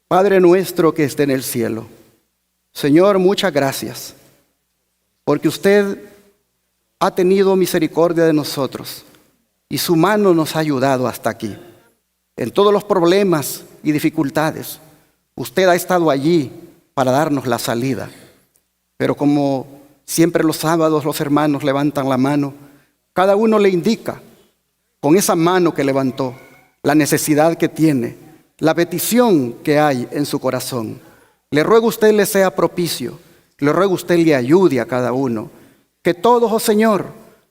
Padre nuestro que esté en el cielo, Señor, muchas gracias, porque usted ha tenido misericordia de nosotros y su mano nos ha ayudado hasta aquí. En todos los problemas y dificultades, usted ha estado allí para darnos la salida. Pero como siempre los sábados los hermanos levantan la mano, cada uno le indica con esa mano que levantó la necesidad que tiene, la petición que hay en su corazón. Le ruego usted le sea propicio, le ruego usted le ayude a cada uno, que todos, oh Señor,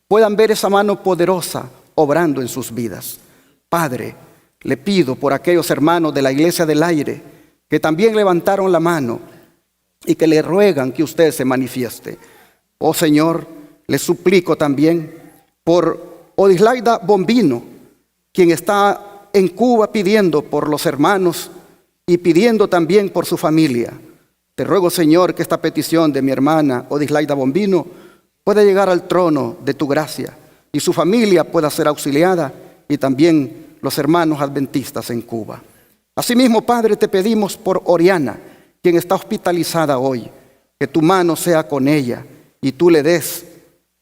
puedan ver esa mano poderosa obrando en sus vidas. Padre, le pido por aquellos hermanos de la Iglesia del Aire que también levantaron la mano y que le ruegan que usted se manifieste. Oh Señor, le suplico también por Odislaida Bombino, quien está en Cuba pidiendo por los hermanos y pidiendo también por su familia. Te ruego, Señor, que esta petición de mi hermana Odislaida Bombino pueda llegar al trono de tu gracia y su familia pueda ser auxiliada, y también los hermanos adventistas en Cuba. Asimismo, Padre, te pedimos por Oriana, quien está hospitalizada hoy, que tu mano sea con ella y tú le des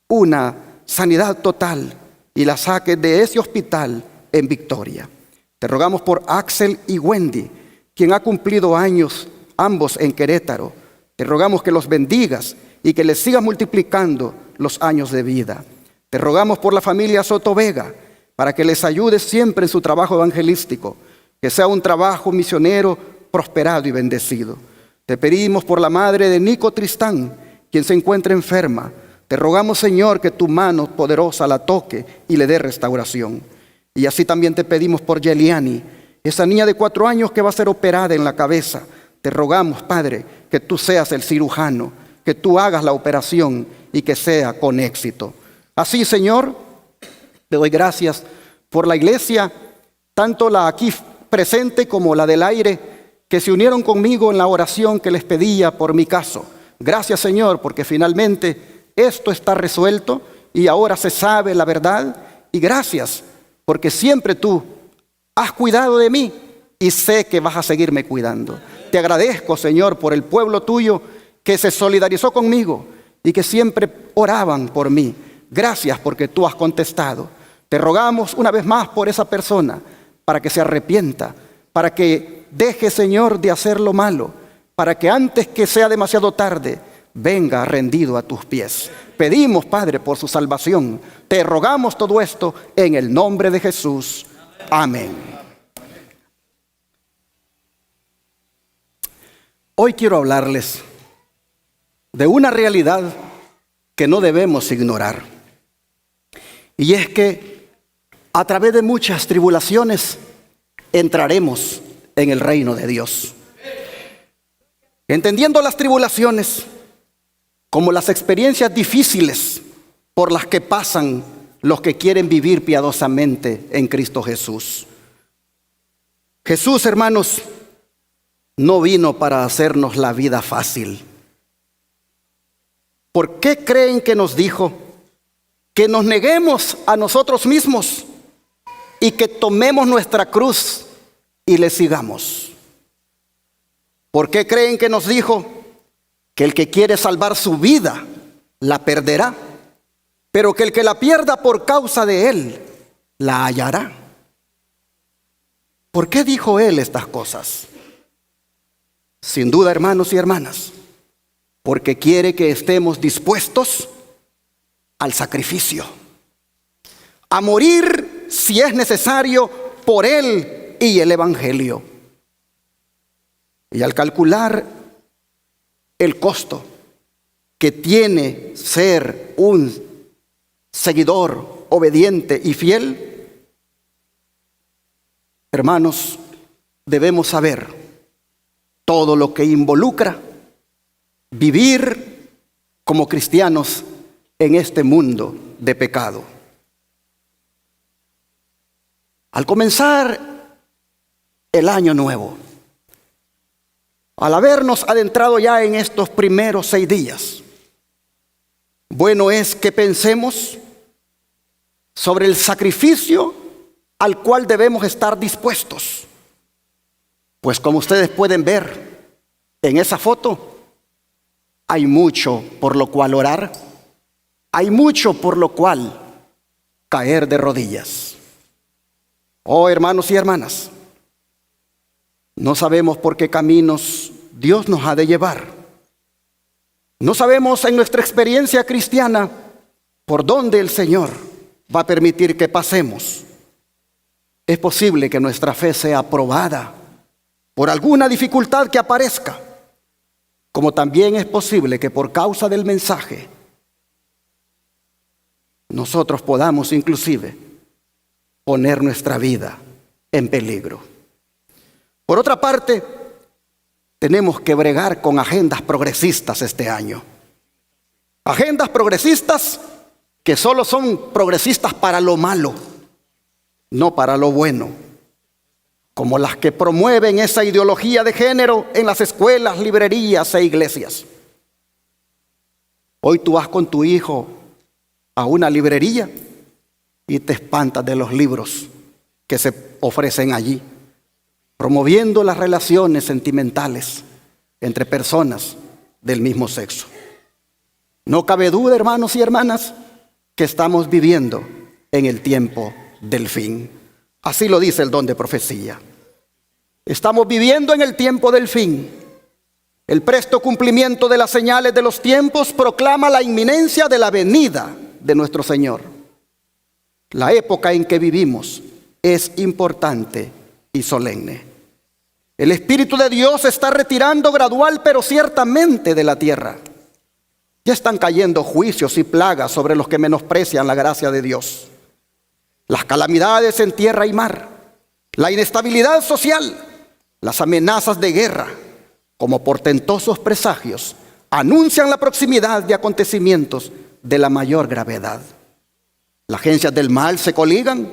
una sanidad total y la saques de ese hospital en victoria. Te rogamos por Axel y Wendy, quien ha cumplido años ambos en Querétaro. Te rogamos que los bendigas y que les sigas multiplicando los años de vida. Te rogamos por la familia Soto Vega, para que les ayudes siempre en su trabajo evangelístico, que sea un trabajo misionero prosperado y bendecido. Te pedimos por la madre de Nico Tristán, quien se encuentra enferma. Te rogamos, Señor, que tu mano poderosa la toque y le dé restauración. Y así también te pedimos por Yeliani, esa niña de 4 años que va a ser operada en la cabeza. Te rogamos, Padre, que tú seas el cirujano, que tú hagas la operación y que sea con éxito. Así, Señor, te doy gracias por la iglesia, tanto la aquí presente como la del aire, que se unieron conmigo en la oración que les pedía por mi caso. Gracias, Señor, porque finalmente esto está resuelto y ahora se sabe la verdad. Y gracias, porque siempre tú has cuidado de mí y sé que vas a seguirme cuidando. Te agradezco, Señor, por el pueblo tuyo que se solidarizó conmigo y que siempre oraban por mí. Gracias porque tú has contestado. Te rogamos una vez más por esa persona, para que se arrepienta, para que deje, Señor, de hacer lo malo, para que antes que sea demasiado tarde, venga rendido a tus pies. Pedimos, Padre, por su salvación. Te rogamos todo esto en el nombre de Jesús. Amén. Hoy quiero hablarles de una realidad que no debemos ignorar. Y es que a través de muchas tribulaciones entraremos en el reino de Dios. Entendiendo las tribulaciones como las experiencias difíciles por las que pasan los que quieren vivir piadosamente en Cristo Jesús. Jesús, hermanos, no vino para hacernos la vida fácil. ¿Por qué creen que nos dijo que nos neguemos a nosotros mismos y que tomemos nuestra cruz y le sigamos? ¿Por qué creen que nos dijo que el que quiere salvar su vida la perderá, pero que el que la pierda por causa de él la hallará? ¿Por qué dijo él estas cosas? Sin duda, hermanos y hermanas, porque quiere que estemos dispuestos al sacrificio, a morir si es necesario por él y el evangelio. Y al calcular el costo que tiene ser un seguidor obediente y fiel, hermanos, debemos saber todo lo que involucra vivir como cristianos en este mundo de pecado. Al comenzar el año nuevo, al habernos adentrado ya en estos primeros 6 días, bueno es que pensemos sobre el sacrificio al cual debemos estar dispuestos Pues como ustedes pueden ver en esa foto, hay mucho por lo cual orar, hay mucho por lo cual caer de rodillas. Oh, hermanos y hermanas, no sabemos por qué caminos Dios nos ha de llevar. No sabemos en nuestra experiencia cristiana por dónde el Señor va a permitir que pasemos. Es posible que nuestra fe sea probada por alguna dificultad que aparezca, como también es posible que por causa del mensaje nosotros podamos inclusive poner nuestra vida en peligro. Por otra parte, tenemos que bregar con agendas progresistas este año. Agendas progresistas que solo son progresistas para lo malo, no para lo bueno, como las que promueven esa ideología de género en las escuelas, librerías e iglesias. Hoy tú vas con tu hijo a una librería y te espantas de los libros que se ofrecen allí, promoviendo las relaciones sentimentales entre personas del mismo sexo. No cabe duda, hermanos y hermanas, que estamos viviendo en el tiempo del fin. Así lo dice el don de profecía. Estamos viviendo en el tiempo del fin. El presto cumplimiento de las señales de los tiempos proclama la inminencia de la venida de nuestro Señor. La época en que vivimos es importante y solemne. El Espíritu de Dios se está retirando gradual pero ciertamente de la tierra. Ya están cayendo juicios y plagas sobre los que menosprecian la gracia de Dios. Las calamidades en tierra y mar, la inestabilidad social, las amenazas de guerra, como portentosos presagios, anuncian la proximidad de acontecimientos de la mayor gravedad. Las agencias del mal se coligan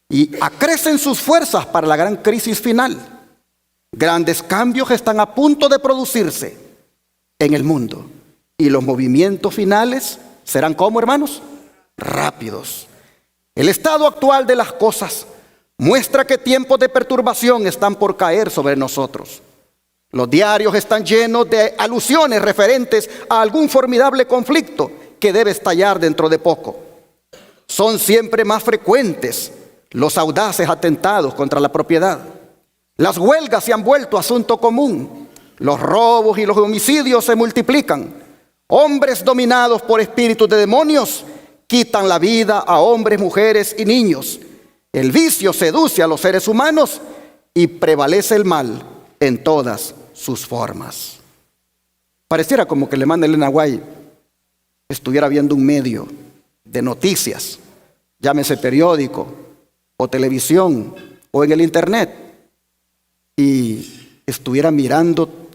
y acrecen sus fuerzas para la gran crisis final. Grandes cambios están a punto de producirse en el mundo y los movimientos finales serán, ¿cómo, hermanos? Rápidos. El estado actual de las cosas muestra que tiempos de perturbación están por caer sobre nosotros. Los diarios están llenos de alusiones referentes a algún formidable conflicto que debe estallar dentro de poco. Son siempre más frecuentes los audaces atentados contra la propiedad. Las huelgas se han vuelto asunto común. Los robos y los homicidios se multiplican. Hombres dominados por espíritus de demonios quitan la vida a hombres, mujeres y niños. El vicio seduce a los seres humanos y prevalece el mal en todas sus formas. Pareciera como que Alemán Elena White estuviera viendo un medio de noticias, llámese periódico o televisión o en el internet, y estuviera mirando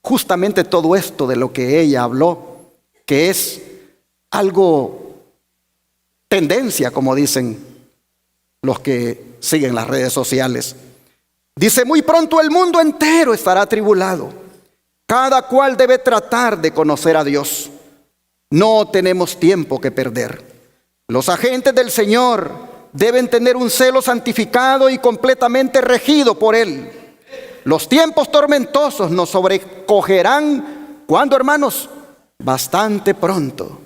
justamente todo esto de lo que ella habló, que es algo tendencia, como dicen los que siguen las redes sociales. Dice: muy pronto el mundo entero estará atribulado. Cada cual debe tratar de conocer a Dios. No tenemos tiempo que perder. Los agentes del Señor deben tener un celo santificado y completamente regido por Él. Los tiempos tormentosos nos sobrecogerán. ¿Cuándo, hermanos? Bastante pronto.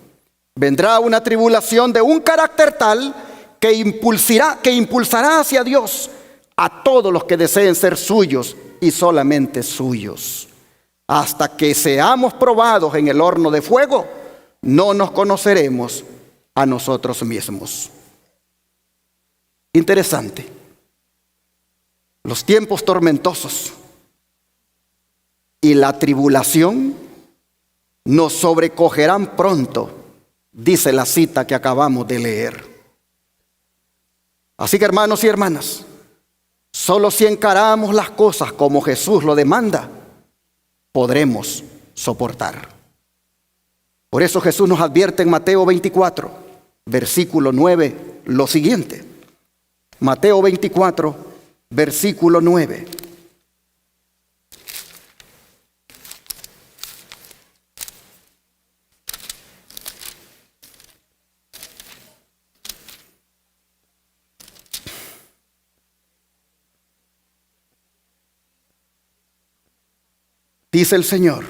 Vendrá una tribulación de un carácter tal que impulsará hacia Dios a todos los que deseen ser suyos y solamente suyos. Hasta que seamos probados en el horno de fuego, no nos conoceremos a nosotros mismos. Interesante. Los tiempos tormentosos y la tribulación nos sobrecogerán pronto, dice la cita que acabamos de leer. Así que, hermanos y hermanas, solo si encaramos las cosas como Jesús lo demanda, podremos soportar. Por eso Jesús nos advierte en Mateo 24, versículo 9, lo siguiente. Mateo 24, versículo 9. dice el Señor.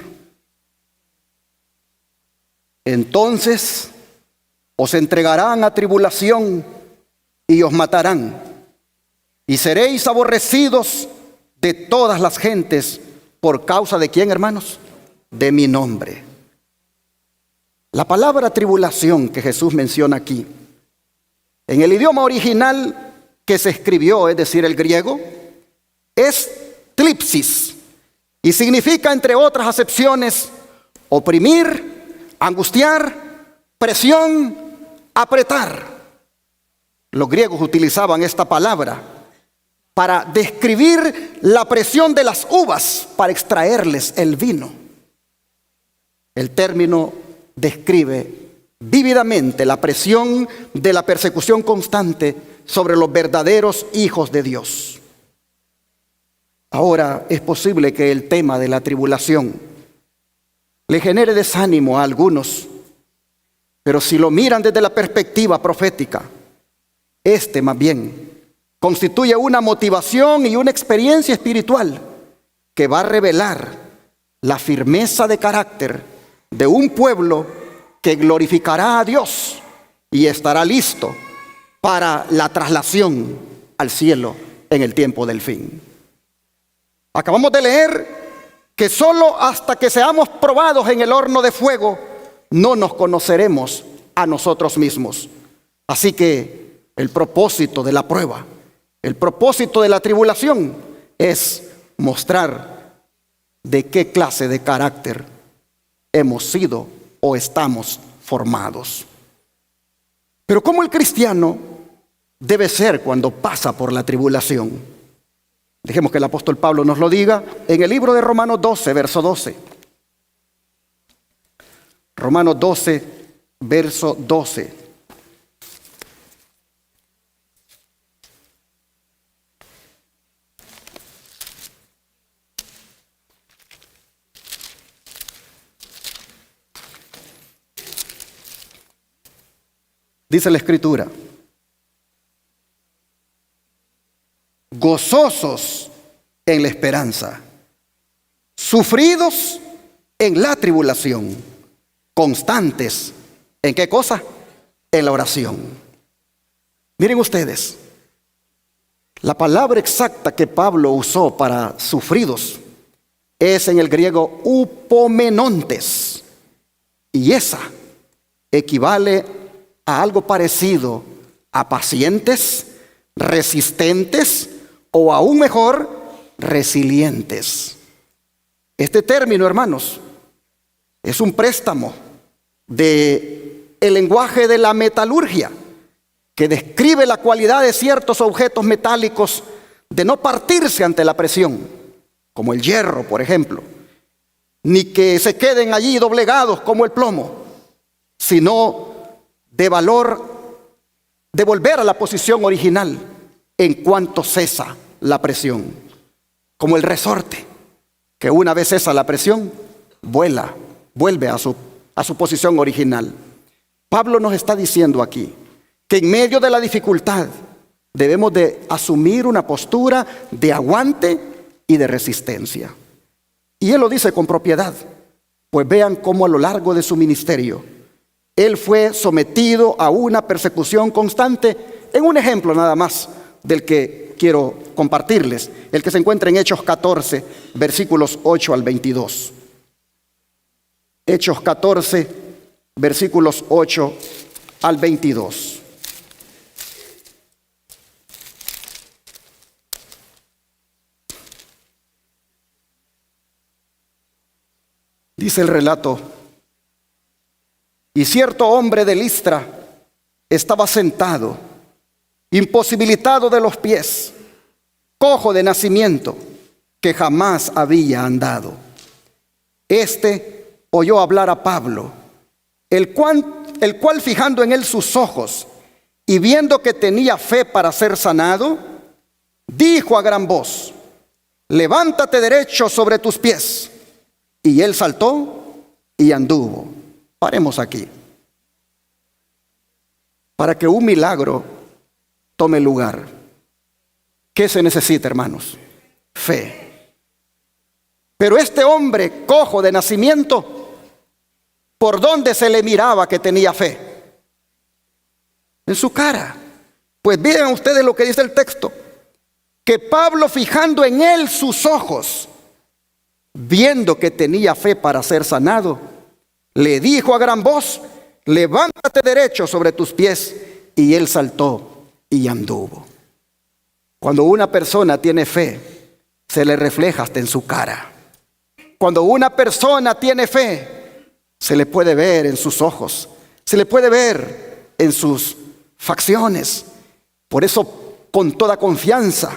Entonces os entregarán a tribulación y os matarán, y seréis aborrecidos de todas las gentes por causa de ¿quién, hermanos? De mi nombre. La palabra tribulación que Jesús menciona aquí, en el idioma original que se escribió, es decir, el griego, es tlipsis, y significa, entre otras acepciones, oprimir, angustiar, presión, apretar. Los griegos utilizaban esta palabra para describir la presión de las uvas para extraerles el vino. El término describe vívidamente la presión de la persecución constante sobre los verdaderos hijos de Dios. Ahora, es posible que el tema de la tribulación le genere desánimo a algunos, pero si lo miran desde la perspectiva profética, este más bien constituye una motivación y una experiencia espiritual que va a revelar la firmeza de carácter de un pueblo que glorificará a Dios y estará listo para la traslación al cielo en el tiempo del fin. Acabamos de leer que solo hasta que seamos probados en el horno de fuego no nos conoceremos a nosotros mismos. Así que el propósito de la prueba, el propósito de la tribulación es mostrar de qué clase de carácter hemos sido o estamos formados. Pero ¿cómo el cristiano debe ser cuando pasa por la tribulación? Dejemos que el apóstol Pablo nos lo diga en el libro de Romanos 12, verso 12. Romanos 12, verso 12. Dice la Escritura: gozosos en la esperanza, sufridos en la tribulación, constantes ¿en qué cosa? En la oración. Miren ustedes, la palabra exacta que Pablo usó para sufridos es en el griego upomenontes, y esa equivale a algo parecido a pacientes, resistentes o aún mejor, resilientes. Este término, hermanos, es un préstamo del lenguaje de la metalurgia que describe la cualidad de ciertos objetos metálicos de no partirse ante la presión, como el hierro, por ejemplo, ni que se queden allí doblegados como el plomo, sino de valor, de volver a la posición original en cuanto cesa la presión, como el resorte, que una vez cesa la presión, vuelve a su posición original. Pablo nos está diciendo aquí que en medio de la dificultad debemos de asumir una postura de aguante y de resistencia. Y él lo dice con propiedad, pues vean cómo a lo largo de su ministerio él fue sometido a una persecución constante, en un ejemplo nada más del que quiero compartirles, el que se encuentra en Hechos 14, versículos 8 al 22. Hechos 14, versículos 8 al 22. Dice el relato: y cierto hombre de Listra estaba sentado, imposibilitado de los pies, cojo de nacimiento, que jamás había andado. Este oyó hablar a Pablo, el cual fijando en él sus ojos y viendo que tenía fe para ser sanado, dijo a gran voz: levántate derecho sobre tus pies. Y él saltó y anduvo. Paremos aquí. Para que un milagro tome lugar, ¿qué se necesita, hermanos? Fe. Pero este hombre cojo de nacimiento, ¿por dónde se le miraba que tenía fe? En su cara. Pues vean ustedes lo que dice el texto, que Pablo, fijando en él sus ojos, viendo que tenía fe para ser sanado, le dijo a gran voz: levántate derecho sobre tus pies. Y él saltó y anduvo. Cuando una persona tiene fe, se le refleja hasta en su cara. Cuando una persona tiene fe, se le puede ver en sus ojos, se le puede ver en sus facciones. Por eso, con toda confianza,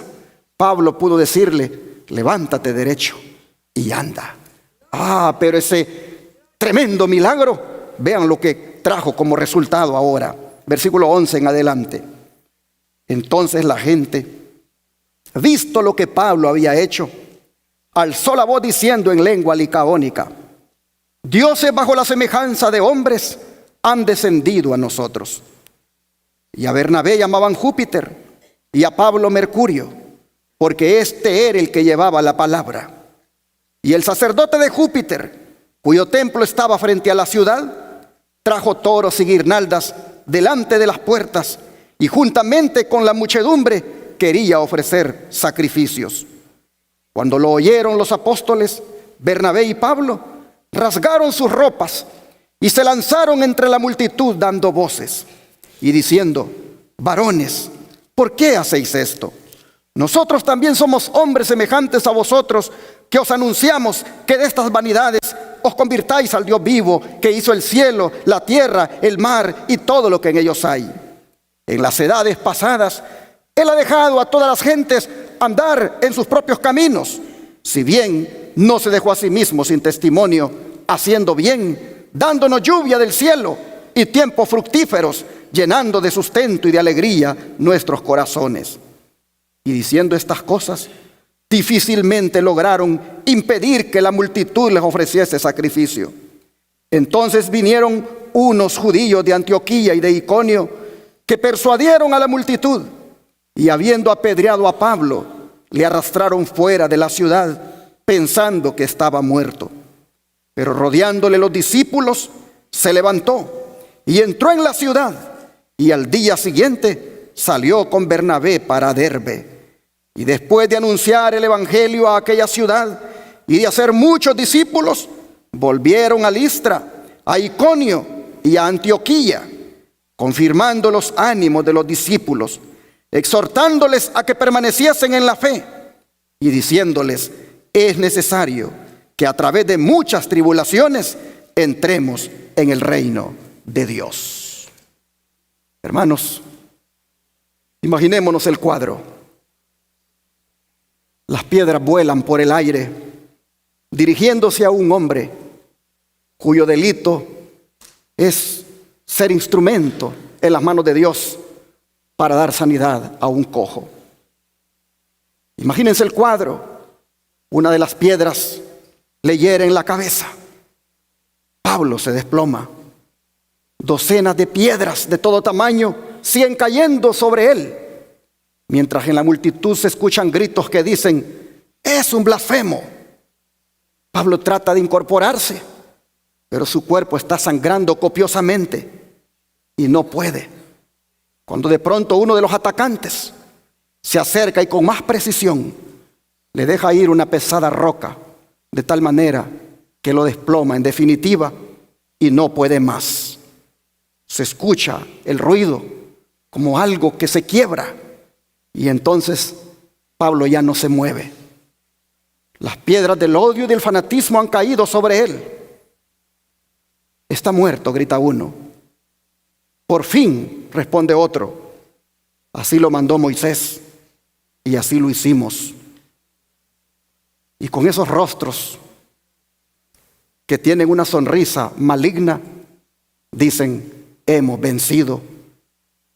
Pablo pudo decirle: levántate derecho y anda. Pero ese tremendo milagro, vean lo que trajo como resultado ahora. Versículo 11 en adelante. Entonces la gente, visto lo que Pablo había hecho, alzó la voz diciendo en lengua licaónica: dioses bajo la semejanza de hombres han descendido a nosotros. Y a Bernabé llamaban Júpiter y a Pablo Mercurio, porque este era el que llevaba la palabra. Y el sacerdote de Júpiter, cuyo templo estaba frente a la ciudad, trajo toros y guirnaldas delante de las puertas, y juntamente con la muchedumbre quería ofrecer sacrificios. Cuando lo oyeron los apóstoles, Bernabé y Pablo rasgaron sus ropas y se lanzaron entre la multitud dando voces y diciendo: varones, ¿por qué hacéis esto? Nosotros también somos hombres semejantes a vosotros, que os anunciamos que de estas vanidades os convirtáis al Dios vivo, que hizo el cielo, la tierra, el mar y todo lo que en ellos hay. En las edades pasadas, Él ha dejado a todas las gentes andar en sus propios caminos, si bien no se dejó a sí mismo sin testimonio, haciendo bien, dándonos lluvia del cielo y tiempos fructíferos, llenando de sustento y de alegría nuestros corazones. Y diciendo estas cosas, difícilmente lograron impedir que la multitud les ofreciese sacrificio. Entonces vinieron unos judíos de Antioquía y de Iconio, que persuadieron a la multitud, y habiendo apedreado a Pablo, le arrastraron fuera de la ciudad, pensando que estaba muerto. Pero rodeándole los discípulos, se levantó y entró en la ciudad, y al día siguiente salió con Bernabé para Derbe. Y después de anunciar el evangelio a aquella ciudad y de hacer muchos discípulos, volvieron a Listra, a Iconio y a Antioquía, confirmando los ánimos de los discípulos, exhortándoles a que permaneciesen en la fe y diciéndoles: es necesario que a través de muchas tribulaciones entremos en el reino de Dios. Hermanos, imaginémonos el cuadro. Las piedras vuelan por el aire, dirigiéndose a un hombre cuyo delito es ser instrumento en las manos de Dios para dar sanidad a un cojo. Imagínense el cuadro. Una de las piedras le hiere en la cabeza. Pablo se desploma. Docenas de piedras de todo tamaño siguen cayendo sobre él, mientras en la multitud se escuchan gritos que dicen: es un blasfemo. Pablo trata de incorporarse, pero su cuerpo está sangrando copiosamente y no puede. Cuando de pronto uno de los atacantes se acerca y con más precisión le deja ir una pesada roca, de tal manera que lo desploma en definitiva y no puede más. Se escucha el ruido como algo que se quiebra. Y entonces Pablo ya no se mueve. Las piedras del odio y del fanatismo han caído sobre él. Está muerto, grita uno. Por fin, responde otro. Así lo mandó Moisés y así lo hicimos. Y con esos rostros que tienen una sonrisa maligna, dicen: hemos vencido,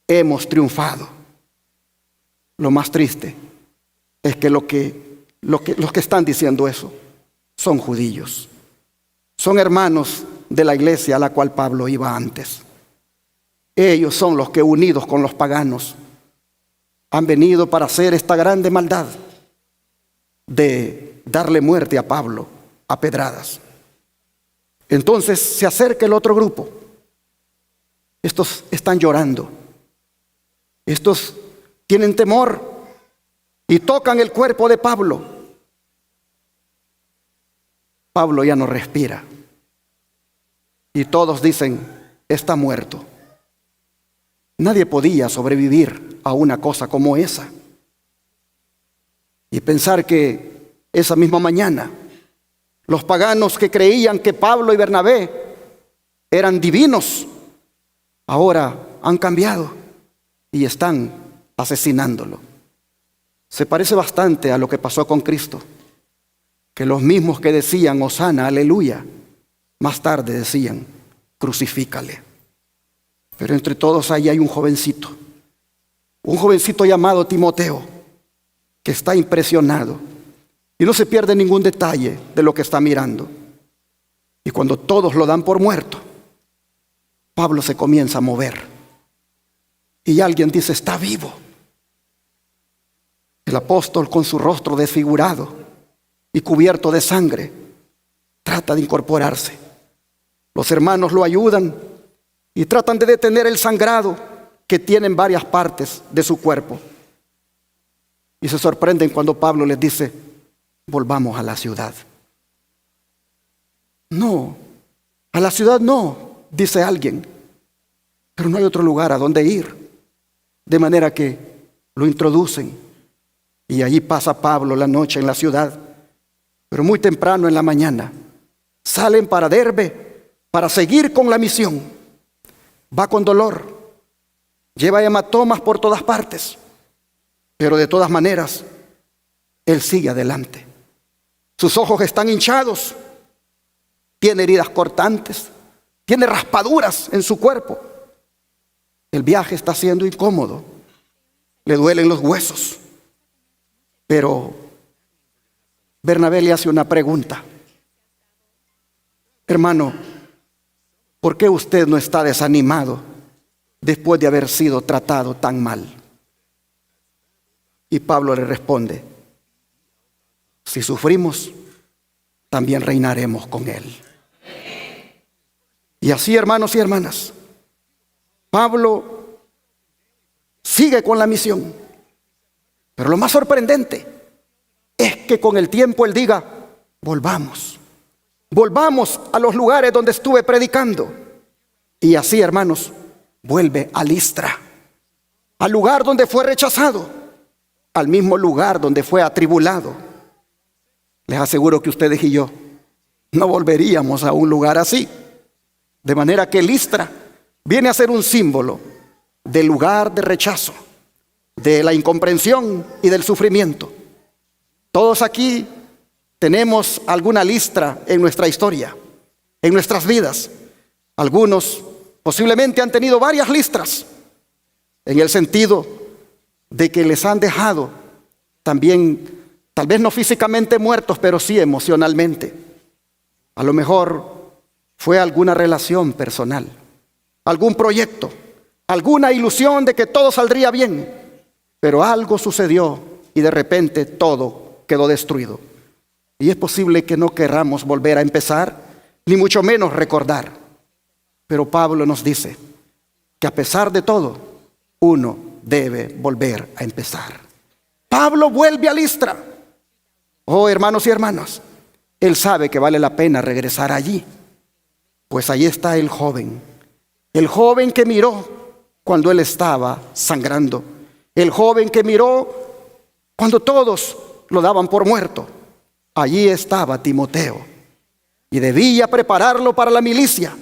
hemos triunfado. Lo más triste es que los que están diciendo eso son judíos. Son hermanos de la iglesia a la cual Pablo iba antes. Ellos son los que, unidos con los paganos, han venido para hacer esta grande maldad de darle muerte a Pablo a pedradas. Entonces se acerca el otro grupo. Estos están llorando. Estos tienen temor y tocan el cuerpo de Pablo. Pablo ya no respira. Y todos dicen, está muerto. Nadie podía sobrevivir a una cosa como esa. Y pensar que esa misma mañana, los paganos que creían que Pablo y Bernabé eran divinos, ahora han cambiado y están asesinándolo. Se parece bastante a lo que pasó con Cristo, que los mismos que decían Hosana, aleluya, más tarde decían, crucifícale. Pero entre todos ahí hay un jovencito llamado Timoteo, que está impresionado y no se pierde ningún detalle de lo que está mirando. Y cuando todos lo dan por muerto, Pablo se comienza a mover y alguien dice, está vivo. El apóstol, con su rostro desfigurado y cubierto de sangre, trata de incorporarse. Los hermanos lo ayudan y tratan de detener el sangrado que tiene en varias partes de su cuerpo. Y se sorprenden cuando Pablo les dice, volvamos a la ciudad. No, a la ciudad no, dice alguien, pero no hay otro lugar a donde ir. De manera que lo introducen y allí pasa Pablo la noche en la ciudad. Pero muy temprano en la mañana salen para Derbe para seguir con la misión. Va con dolor, lleva hematomas por todas partes, pero de todas maneras él sigue adelante. Sus ojos están hinchados, tiene heridas cortantes, tiene raspaduras en su cuerpo. El viaje está siendo incómodo, le duelen los huesos. Pero Bernabé le hace una pregunta. Hermano, ¿por qué usted no está desanimado después de haber sido tratado tan mal? Y Pablo le responde, si sufrimos, también reinaremos con él. Y así, hermanos y hermanas, Pablo sigue con la misión. Pero lo más sorprendente es que con el tiempo él diga, volvamos a los lugares donde estuve predicando. Y así, hermanos, vuelve a Listra, al lugar donde fue rechazado, al mismo lugar donde fue atribulado. Les aseguro que ustedes y yo no volveríamos a un lugar así. De manera que Listra viene a ser un símbolo del lugar de rechazo, de la incomprensión y del sufrimiento. Todos aquí tenemos alguna Listra en nuestra historia, en nuestras vidas. Algunos posiblemente han tenido varias Listras, en el sentido de que les han dejado también, tal vez no físicamente muertos, pero sí emocionalmente. A lo mejor fue alguna relación personal, algún proyecto, alguna ilusión de que todo saldría bien, pero algo sucedió y de repente todo quedó destruido. Y es posible que no querramos volver a empezar, ni mucho menos recordar. Pero Pablo nos dice que a pesar de todo, uno debe volver a empezar. Pablo vuelve a Listra. Oh, hermanos y hermanas, él sabe que vale la pena regresar allí. Pues allí está el joven que miró cuando él estaba sangrando, el joven que miró cuando todos lo daban por muerto. Allí estaba Timoteo y debía prepararlo para la milicia,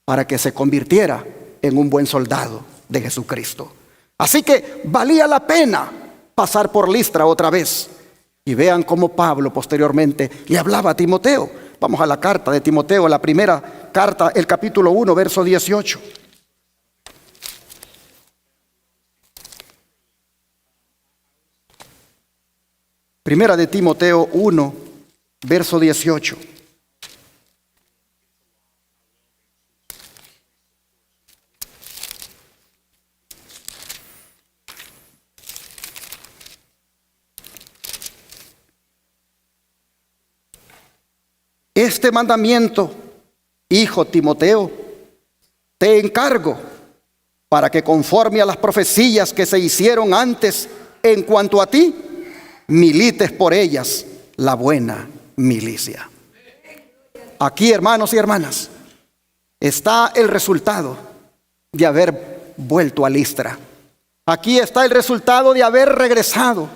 para que se convirtiera en un buen soldado de Jesucristo. Así que valía la pena pasar por Listra otra vez. Y vean cómo Pablo posteriormente le hablaba a Timoteo. Vamos a la carta de Timoteo, la primera carta, el capítulo 1, verso 18. Primera de Timoteo 1, verso 18. este mandamiento, hijo Timoteo, te encargo para que conforme a las profecías que se hicieron antes en cuanto a ti, milites por ellas la buena milicia. Aquí, hermanos y hermanas, está el resultado de haber vuelto a Listra. Aquí está el resultado de haber regresado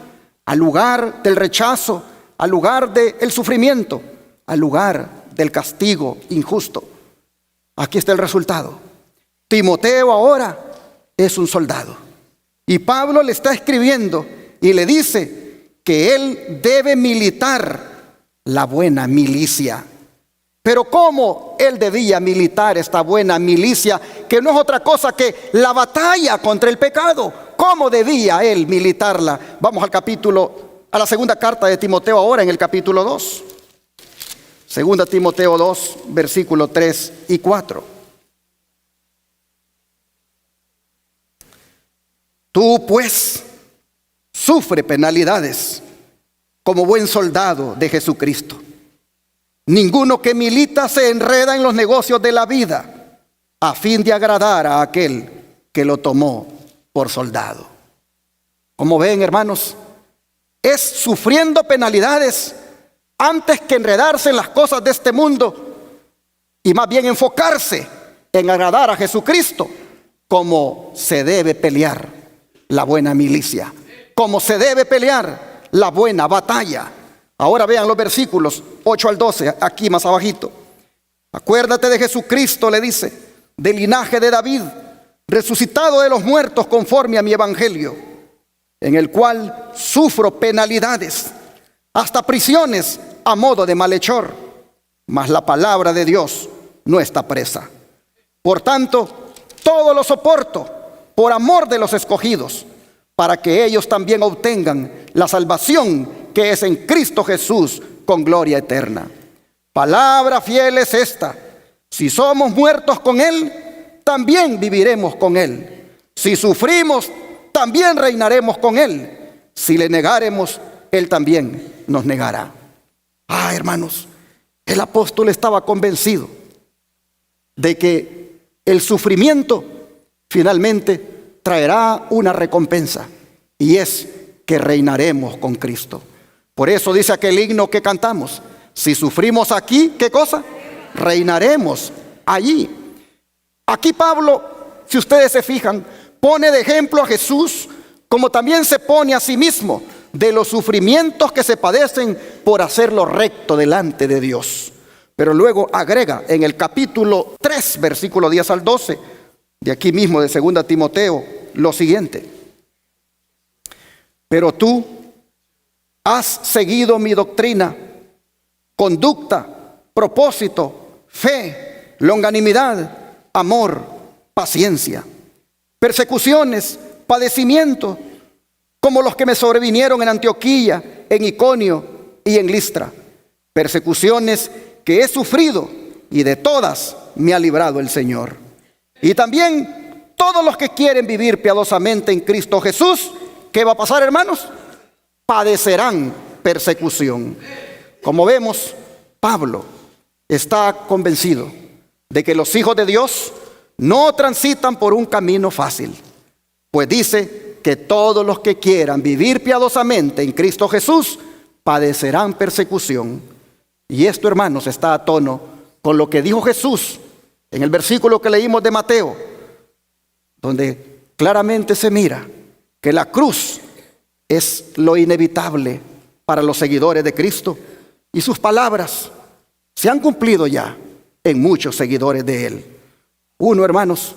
al lugar del rechazo, al lugar del sufrimiento, al lugar del castigo injusto. Aquí está el resultado. Timoteo ahora es un soldado. Y Pablo le está escribiendo y le dice que él debe militar la buena milicia. Pero ¿cómo él debía militar esta buena milicia, que no es otra cosa que la batalla contra el pecado? ¿Cómo debía él militarla? Vamos a la segunda carta de Timoteo ahora, en el capítulo 2. Segunda Timoteo 2, versículos 3 y 4. Tú pues sufre penalidades como buen soldado de Jesucristo. Ninguno que milita se enreda en los negocios de la vida a fin de agradar a aquel que lo tomó por soldado. Como ven, hermanos, es sufriendo penalidades antes que enredarse en las cosas de este mundo y más bien enfocarse en agradar a Jesucristo, como se debe pelear la buena milicia, como se debe pelear la buena batalla. Ahora vean los versículos 8 al 12, aquí más abajito. Acuérdate de Jesucristo, le dice, del linaje de David, resucitado de los muertos conforme a mi evangelio, en el cual sufro penalidades, hasta prisiones a modo de malhechor, mas la palabra de Dios no está presa. Por tanto, todo lo soporto por amor de los escogidos, para que ellos también obtengan la salvación que es en Cristo Jesús con gloria eterna. Palabra fiel es esta: si somos muertos con Él, también viviremos con Él. Si sufrimos, también reinaremos con Él. Si le negáremos, Él también nos negará. Hermanos, el apóstol estaba convencido de que el sufrimiento finalmente traerá una recompensa, y es que reinaremos con Cristo. Por eso dice aquel himno que cantamos: si sufrimos aquí, ¿qué cosa? Reinaremos allí. Aquí Pablo, si ustedes se fijan, pone de ejemplo a Jesús, como también se pone a sí mismo, de los sufrimientos que se padecen por hacerlo recto delante de Dios. Pero luego agrega en el capítulo 3, versículo 10 al 12, de aquí mismo de 2 Timoteo, lo siguiente: pero tú has seguido mi doctrina, conducta, propósito, fe, longanimidad, amor, paciencia, persecuciones, padecimientos, como los que me sobrevinieron en Antioquía, en Iconio y en Listra. Persecuciones que he sufrido, y de todas me ha librado el Señor. Y también todos los que quieren vivir piadosamente en Cristo Jesús, ¿qué va a pasar, hermanos? Padecerán persecución. Como vemos, Pablo está convencido de que los hijos de Dios no transitan por un camino fácil, pues dice que todos los que quieran vivir piadosamente en Cristo Jesús padecerán persecución. Y esto, hermanos, está a tono con lo que dijo Jesús en el versículo que leímos de Mateo, donde claramente se mira que la cruz es lo inevitable para los seguidores de Cristo, y sus palabras se han cumplido ya en muchos seguidores de Él. Uno, hermanos,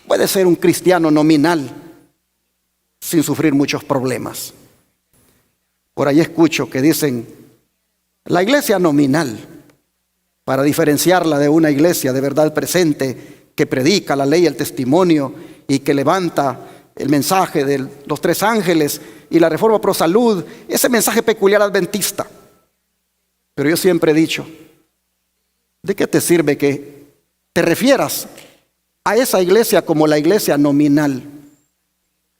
puede ser un cristiano nominal sin sufrir muchos problemas. Por ahí escucho que dicen la iglesia nominal, para diferenciarla de una iglesia de verdad presente, que predica la ley y el testimonio y que levanta el mensaje de los 3 ángeles y la reforma pro salud, ese mensaje peculiar adventista. Pero yo siempre he dicho, ¿de qué te sirve que te refieras a esa iglesia como la iglesia nominal,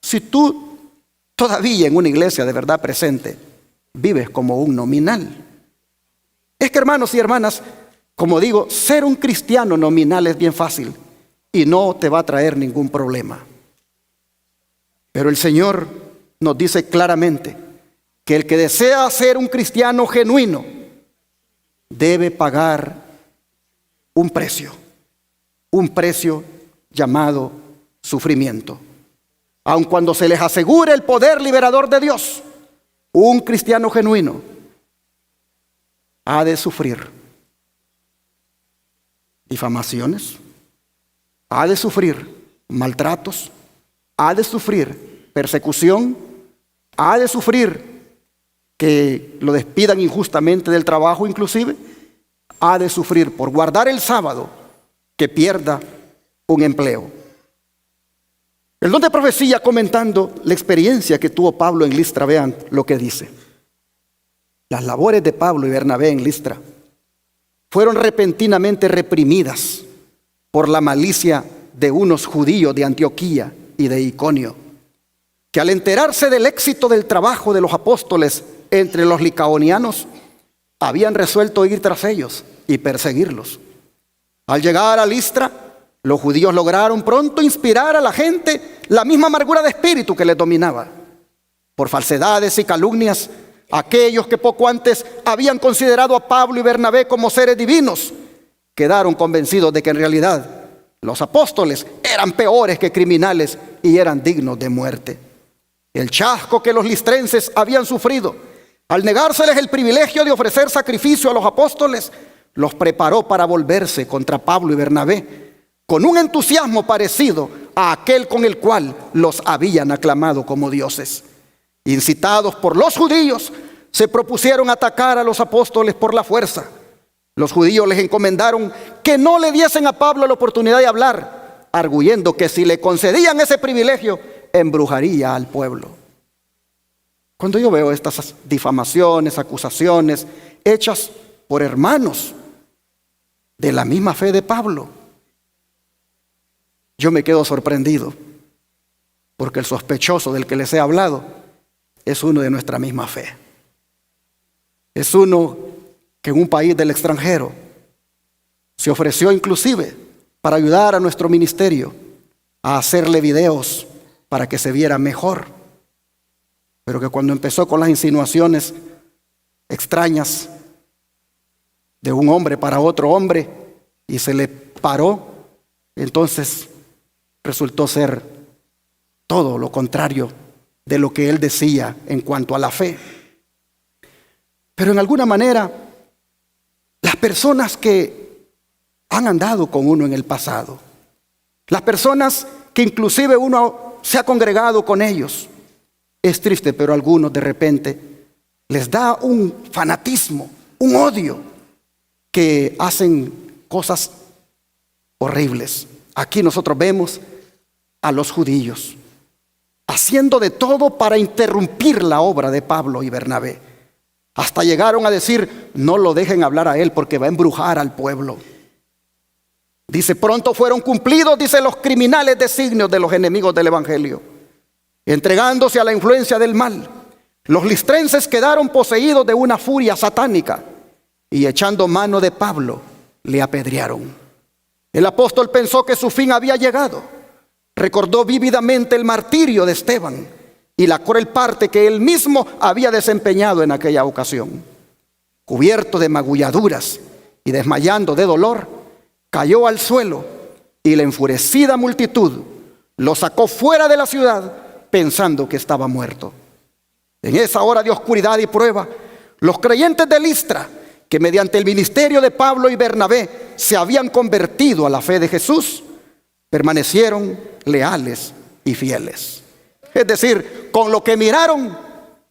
si tú todavía en una iglesia de verdad presente vives como un nominal? Es que, hermanos y hermanas, Como digo, ser un cristiano nominal es bien fácil y no te va a traer ningún problema. Pero el Señor nos dice claramente que el que desea ser un cristiano genuino debe pagar un precio llamado sufrimiento. Aun cuando se les asegure el poder liberador de Dios, un cristiano genuino ha de sufrir difamaciones, ha de sufrir maltratos, ha de sufrir persecución, ha de sufrir que lo despidan injustamente del trabajo inclusive, ha de sufrir por guardar el sábado que pierda un empleo. El don de profecía, comentando la experiencia que tuvo Pablo en Listra, vean lo que dice. Las labores de Pablo y Bernabé en Listra fueron repentinamente reprimidas por la malicia de unos judíos de Antioquía y de Iconio, que al enterarse del éxito del trabajo de los apóstoles entre los licaonianos, habían resuelto ir tras ellos y perseguirlos. Al llegar a Listra, los judíos lograron pronto inspirar a la gente la misma amargura de espíritu que les dominaba. Por falsedades y calumnias, aquellos que poco antes habían considerado a Pablo y Bernabé como seres divinos, quedaron convencidos de que en realidad los apóstoles eran peores que criminales y eran dignos de muerte. El chasco que los listrenses habían sufrido al negárseles el privilegio de ofrecer sacrificio a los apóstoles, los preparó para volverse contra Pablo y Bernabé con un entusiasmo parecido a aquel con el cual los habían aclamado como dioses. Incitados por los judíos, se propusieron atacar a los apóstoles por la fuerza. Los judíos les encomendaron que no le diesen a Pablo la oportunidad de hablar, arguyendo que si le concedían ese privilegio, embrujaría al pueblo. Cuando yo veo estas difamaciones, acusaciones hechas por hermanos de la misma fe de Pablo, yo me quedo sorprendido, porque el sospechoso del que les he hablado es uno de nuestra misma fe. Es uno que en un país del extranjero se ofreció inclusive para ayudar a nuestro ministerio a hacerle videos para que se viera mejor. Pero que cuando empezó con las insinuaciones extrañas de un hombre para otro hombre y se le paró, entonces resultó ser todo lo contrario de lo que él decía en cuanto a la fe. Pero en alguna manera, las personas que han andado con uno en el pasado, las personas que inclusive uno se ha congregado con ellos, es triste, pero a algunos de repente les da un fanatismo, un odio, que hacen cosas horribles. Aquí nosotros vemos a los judíos haciendo de todo para interrumpir la obra de Pablo y Bernabé. Hasta llegaron a decir, no lo dejen hablar a él porque va a embrujar al pueblo. Dice, pronto fueron cumplidos, dice, los criminales designios de los enemigos del evangelio. Entregándose a la influencia del mal, los listrenses quedaron poseídos de una furia satánica y echando mano de Pablo, le apedrearon. El apóstol pensó que su fin había llegado. Recordó vívidamente el martirio de Esteban y la cruel parte que él mismo había desempeñado en aquella ocasión. Cubierto de magulladuras y desmayando de dolor, cayó al suelo y la enfurecida multitud lo sacó fuera de la ciudad pensando que estaba muerto. En esa hora de oscuridad y prueba, los creyentes de Listra, que mediante el ministerio de Pablo y Bernabé se habían convertido a la fe de Jesús, permanecieron leales y fieles. Es decir, con lo que miraron,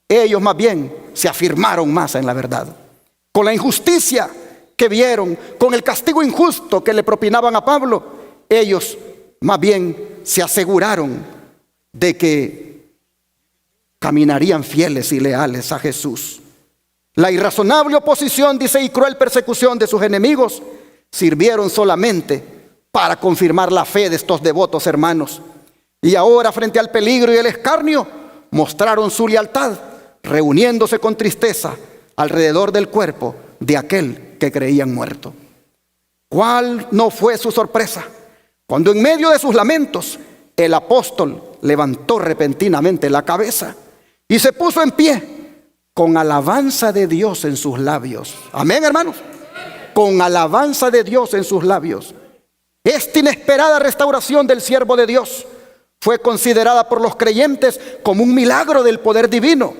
ellos más bien se afirmaron más en la verdad. Con la injusticia que vieron, con el castigo injusto que le propinaban a Pablo, ellos más bien se aseguraron de que caminarían fieles y leales a Jesús. La irrazonable oposición, dice, y cruel persecución de sus enemigos sirvieron solamente para confirmar la fe de estos devotos hermanos. Y ahora, frente al peligro y el escarnio, mostraron su lealtad, reuniéndose con tristeza alrededor del cuerpo de aquel que creían muerto. ¿Cuál no fue su sorpresa cuando en medio de sus lamentos el apóstol levantó repentinamente la cabeza y se puso en pie con alabanza de Dios en sus labios? Amén, hermanos. Con alabanza de Dios en sus labios. Esta inesperada restauración del siervo de Dios fue considerada por los creyentes como un milagro del poder divino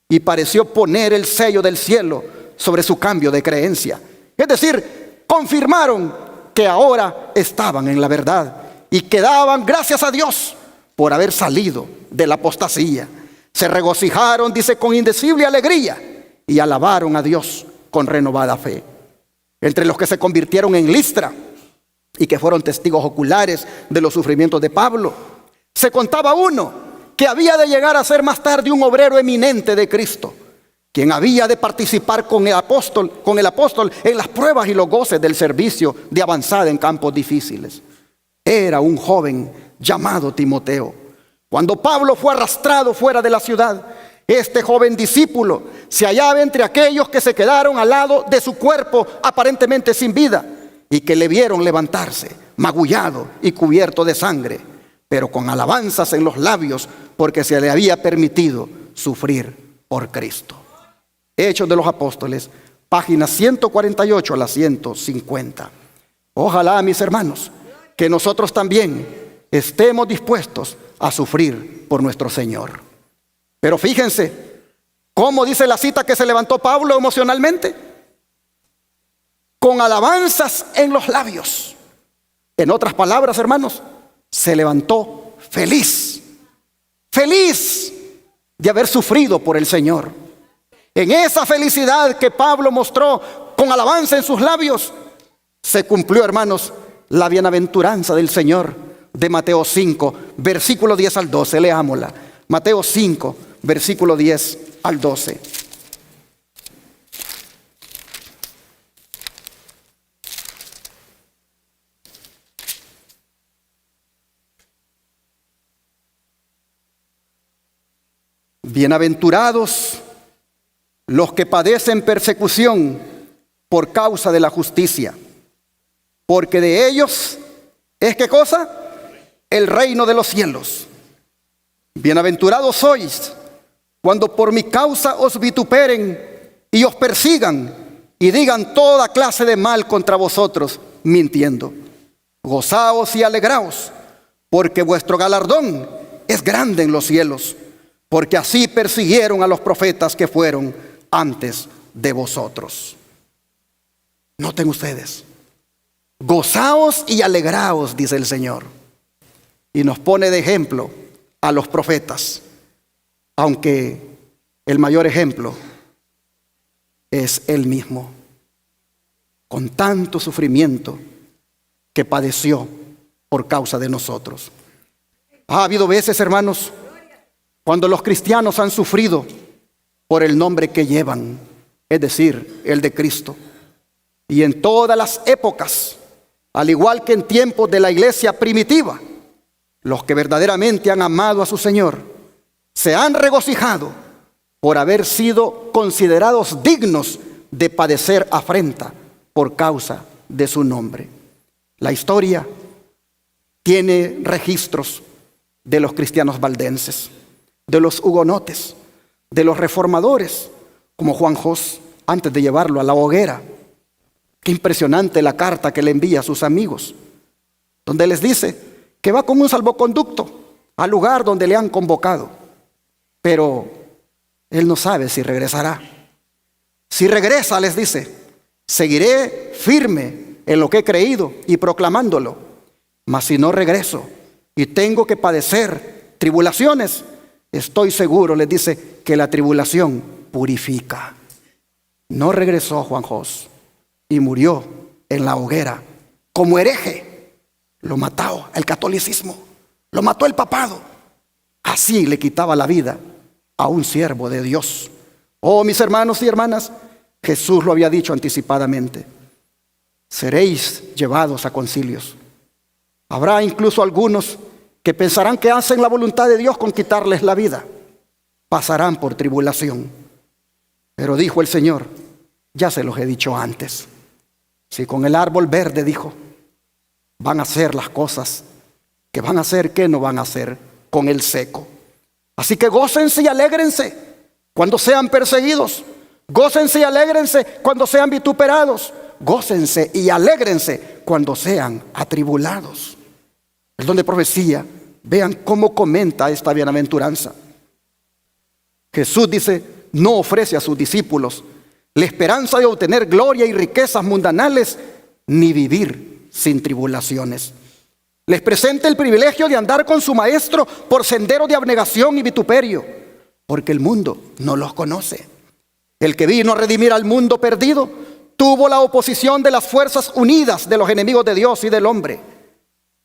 y pareció poner el sello del cielo sobre su cambio de creencia. Es decir, confirmaron que ahora estaban en la verdad y que daban gracias a Dios por haber salido de la apostasía. Se regocijaron, dice, con indecible alegría y alabaron a Dios con renovada fe. Entre los que se convirtieron en Listra y que fueron testigos oculares de los sufrimientos de Pablo, se contaba uno que había de llegar a ser más tarde un obrero eminente de Cristo, quien había de participar con el apóstol en las pruebas y los goces del servicio de avanzada en campos difíciles. Era un joven llamado Timoteo. Cuando Pablo fue arrastrado fuera de la ciudad, este joven discípulo se hallaba entre aquellos que se quedaron al lado de su cuerpo aparentemente sin vida y que le vieron levantarse, magullado y cubierto de sangre, pero con alabanzas en los labios porque se le había permitido sufrir por Cristo. Hechos de los Apóstoles, páginas 148 a la 150. Ojalá, mis hermanos, que nosotros también estemos dispuestos a sufrir por nuestro Señor. Pero fíjense, ¿cómo dice la cita que se levantó Pablo emocionalmente? Con alabanzas en los labios. En otras palabras, hermanos, se levantó feliz. Feliz de haber sufrido por el Señor. En esa felicidad que Pablo mostró con alabanza en sus labios, se cumplió, hermanos, la bienaventuranza del Señor de Mateo 5, versículo 10 al 12. Leámosla. Mateo 5, versículo 10 al 12. Bienaventurados los que padecen persecución por causa de la justicia, porque de ellos es, ¿qué cosa? El reino de los cielos. Bienaventurados sois cuando por mi causa os vituperen y os persigan y digan toda clase de mal contra vosotros, mintiendo. Gozaos y alegraos, porque vuestro galardón es grande en los cielos, porque así persiguieron a los profetas que fueron antes de vosotros. Noten ustedes, gozaos y alegraos, dice el Señor, y nos pone de ejemplo a los profetas, aunque el mayor ejemplo es Él mismo, con tanto sufrimiento que padeció por causa de nosotros. Ha habido veces, hermanos, cuando los cristianos han sufrido por el nombre que llevan, es decir, el de Cristo. Y en todas las épocas, al igual que en tiempos de la iglesia primitiva, los que verdaderamente han amado a su Señor se han regocijado por haber sido considerados dignos de padecer afrenta por causa de su nombre. La historia tiene registros de los cristianos valdenses, de los hugonotes, de los reformadores, como Juan Jos, antes de llevarlo a la hoguera. Qué impresionante la carta que le envía a sus amigos, donde les dice que va como un salvoconducto al lugar donde le han convocado, pero él no sabe si regresará. Si regresa, les dice, seguiré firme en lo que he creído y proclamándolo, mas si no regreso y tengo que padecer tribulaciones, estoy seguro, les dice, que la tribulación purifica. No regresó Juan Jos y murió en la hoguera como hereje. Lo mató el catolicismo, lo mató el papado. Así le quitaba la vida a un siervo de Dios. Oh, mis hermanos y hermanas, Jesús lo había dicho anticipadamente. Seréis llevados a concilios. Habrá incluso algunos que pensarán que hacen la voluntad de Dios con quitarles la vida. Pasarán por tribulación. Pero dijo el Señor, ya se los he dicho antes, Si con el árbol verde, dijo, van a hacer las cosas que van a hacer, ¿qué no van a hacer con el seco? Así que gócense y alégrense cuando sean perseguidos. Gócense y alégrense cuando sean vituperados. Gócense y alégrense cuando sean atribulados. El don de profecía, vean cómo comenta esta bienaventuranza. Jesús dice, no ofrece a sus discípulos la esperanza de obtener gloria y riquezas mundanales, ni vivir sin tribulaciones. Les presenta el privilegio de andar con su maestro por sendero de abnegación y vituperio, porque el mundo no los conoce. El que vino a redimir al mundo perdido tuvo la oposición de las fuerzas unidas de los enemigos de Dios y del hombre.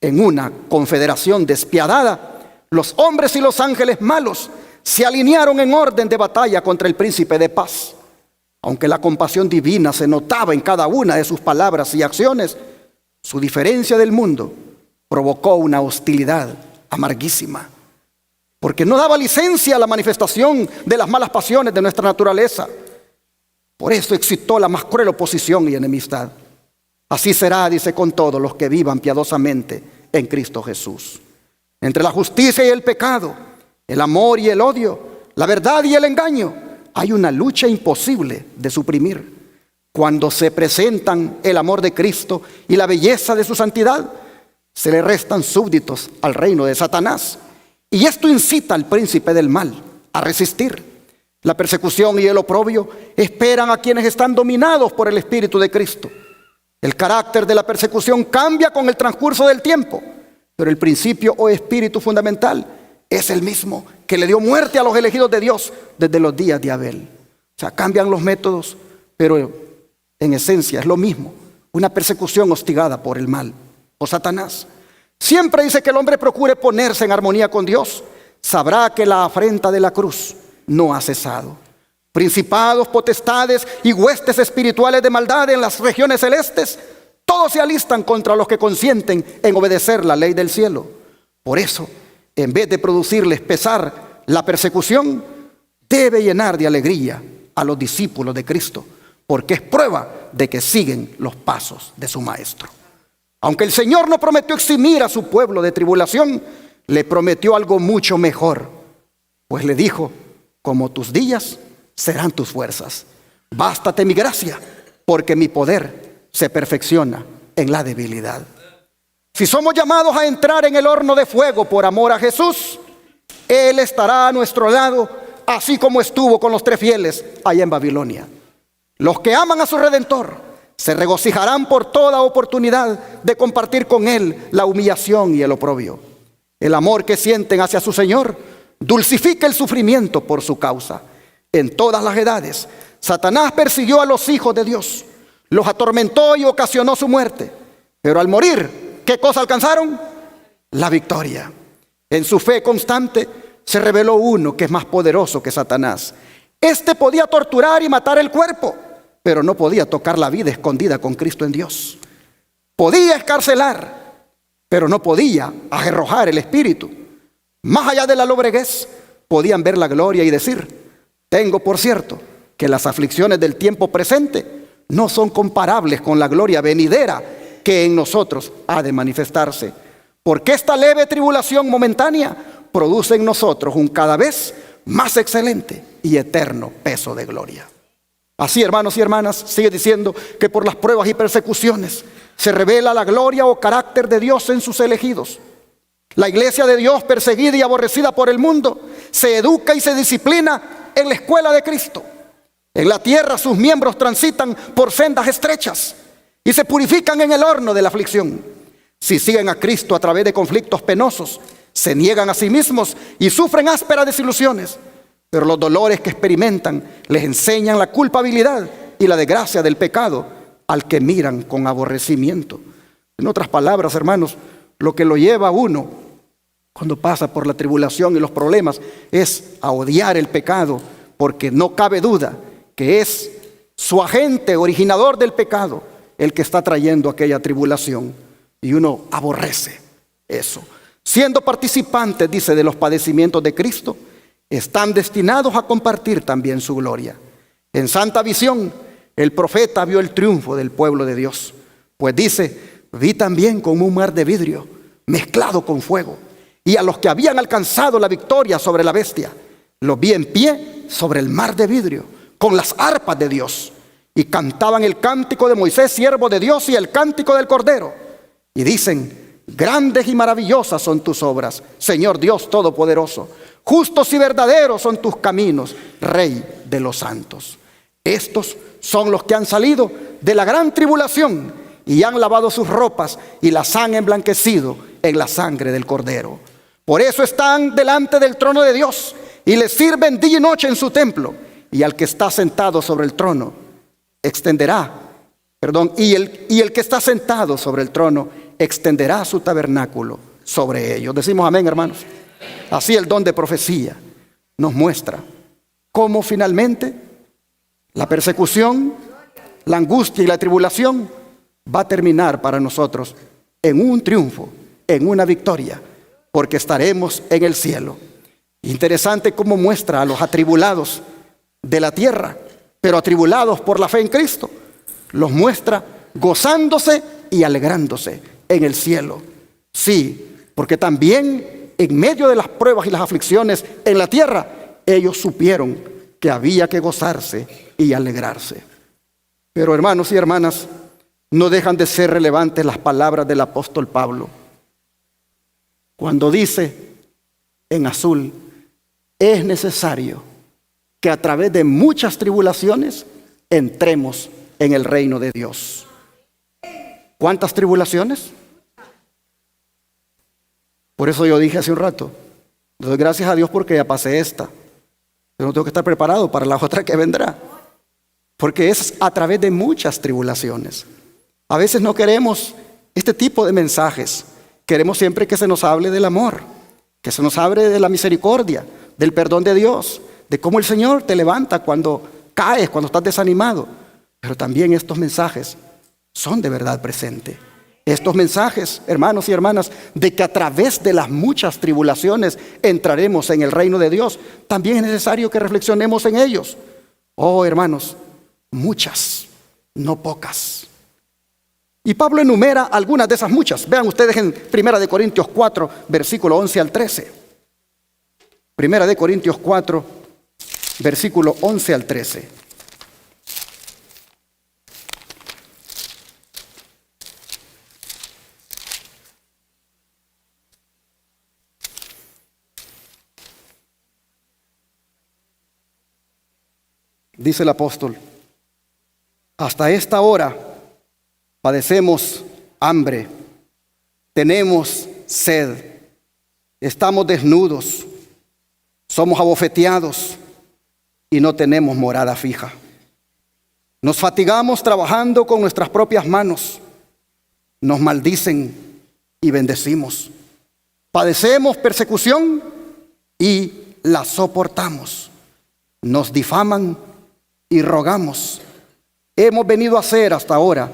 En una confederación despiadada, los hombres y los ángeles malos se alinearon en orden de batalla contra el príncipe de paz. Aunque la compasión divina se notaba en cada una de sus palabras y acciones, su diferencia del mundo provocó una hostilidad amarguísima, porque no daba licencia a la manifestación de las malas pasiones de nuestra naturaleza. Por eso excitó la más cruel oposición y enemistad. Así será, dice, con todos los que vivan piadosamente en Cristo Jesús. Entre la justicia y el pecado, el amor y el odio, la verdad y el engaño, hay una lucha imposible de suprimir. Cuando se presentan el amor de Cristo y la belleza de su santidad, se le restan súbditos al reino de Satanás. Y esto incita al príncipe del mal a resistir. La persecución y el oprobio esperan a quienes están dominados por el Espíritu de Cristo. El carácter de la persecución cambia con el transcurso del tiempo, pero el principio o espíritu fundamental es el mismo que le dio muerte a los elegidos de Dios desde los días de Abel. O sea, cambian los métodos, pero en esencia es lo mismo. Una persecución hostigada por el mal o Satanás. Siempre dice que el hombre procure ponerse en armonía con Dios. Sabrá que la afrenta de la cruz no ha cesado. Principados, potestades y huestes espirituales de maldad en las regiones celestes, todos se alistan contra los que consienten en obedecer la ley del cielo. Por eso, en vez de producirles pesar la persecución, debe llenar de alegría a los discípulos de Cristo, porque es prueba de que siguen los pasos de su Maestro. Aunque el Señor no prometió eximir a su pueblo de tribulación, le prometió algo mucho mejor, pues le dijo, como tus días serán tus fuerzas. Bástate mi gracia, porque mi poder se perfecciona en la debilidad. Si somos llamados a entrar en el horno de fuego por amor a Jesús, Él estará a nuestro lado, así como estuvo con los 3 fieles allá en Babilonia. Los que aman a su Redentor se regocijarán por toda oportunidad de compartir con Él la humillación y el oprobio. El amor que sienten hacia su Señor dulcifica el sufrimiento por su causa. En todas las edades, Satanás persiguió a los hijos de Dios, los atormentó y ocasionó su muerte. Pero al morir, ¿qué cosa alcanzaron? La victoria. En su fe constante se reveló uno que es más poderoso que Satanás. Este podía torturar y matar el cuerpo, pero no podía tocar la vida escondida con Cristo en Dios. Podía escarcelar, pero no podía arrojar el espíritu. Más allá de la lobreguez, podían ver la gloria y decir, tengo por cierto que las aflicciones del tiempo presente no son comparables con la gloria venidera que en nosotros ha de manifestarse. Porque esta leve tribulación momentánea produce en nosotros un cada vez más excelente y eterno peso de gloria. Así, hermanos y hermanas, sigue diciendo que por las pruebas y persecuciones se revela la gloria o carácter de Dios en sus elegidos. La iglesia de Dios, perseguida y aborrecida por el mundo, se educa y se disciplina en la escuela de Cristo. En la tierra sus miembros transitan por sendas estrechas y se purifican en el horno de la aflicción. Si siguen a Cristo a través de conflictos penosos, se niegan a sí mismos y sufren ásperas desilusiones. Pero los dolores que experimentan les enseñan la culpabilidad y la desgracia del pecado al que miran con aborrecimiento. En otras palabras, hermanos, lo que lo lleva a uno cuando pasa por la tribulación y los problemas es a odiar el pecado, porque no cabe duda que es su agente originador del pecado el que está trayendo aquella tribulación, y uno aborrece eso. Siendo participantes, dice, de los padecimientos de Cristo, están destinados a compartir también su gloria. En santa visión, el profeta vio el triunfo del pueblo de Dios. Pues dice, vi también como un mar de vidrio mezclado con fuego, y a los que habían alcanzado la victoria sobre la bestia, los vi en pie sobre el mar de vidrio, con las arpas de Dios, y cantaban el cántico de Moisés, siervo de Dios, y el cántico del Cordero. Y dicen, grandes y maravillosas son tus obras, Señor Dios Todopoderoso. Justos y verdaderos son tus caminos, Rey de los santos. Estos son los que han salido de la gran tribulación y han lavado sus ropas y las han emblanquecido en la sangre del Cordero. Por eso están delante del trono de Dios y le sirven día y noche en su templo. Y al que está sentado sobre el trono y el que está sentado sobre el trono extenderá su tabernáculo sobre ellos. Decimos amén, hermanos. Así el don de profecía nos muestra cómo finalmente la persecución, la angustia y la tribulación va a terminar para nosotros en un triunfo, en una victoria, porque estaremos en el cielo. Interesante cómo muestra a los atribulados de la tierra, pero atribulados por la fe en Cristo, los muestra gozándose y alegrándose en el cielo. Sí, porque también en medio de las pruebas y las aflicciones en la tierra, ellos supieron que había que gozarse y alegrarse. Pero hermanos y hermanas, no dejan de ser relevantes las palabras del apóstol Pablo, cuando dice en azul, es necesario que a través de muchas tribulaciones entremos en el reino de Dios. ¿Cuántas tribulaciones? Por eso yo dije hace un rato, doy gracias a Dios porque ya pasé esta. Yo no tengo que estar preparado para la otra que vendrá, porque es a través de muchas tribulaciones. A veces no queremos este tipo de mensajes. Queremos siempre que se nos hable del amor, que se nos hable de la misericordia, del perdón de Dios, de cómo el Señor te levanta cuando caes, cuando estás desanimado. Pero también estos mensajes son de verdad presente. Estos mensajes, hermanos y hermanas, de que a través de las muchas tribulaciones entraremos en el reino de Dios, también es necesario que reflexionemos en ellos. Oh, hermanos, muchas, no pocas. Y Pablo enumera algunas de esas muchas. Vean ustedes en 1 Corintios 4, versículo 11 al 13. 1 Corintios 4, versículo 11 al 13. Dice el apóstol, hasta esta hora padecemos hambre, tenemos sed, estamos desnudos, somos abofeteados y no tenemos morada fija. Nos fatigamos trabajando con nuestras propias manos, nos maldicen y bendecimos. Padecemos persecución y la soportamos. Nos difaman y rogamos. Hemos venido a ser hasta ahora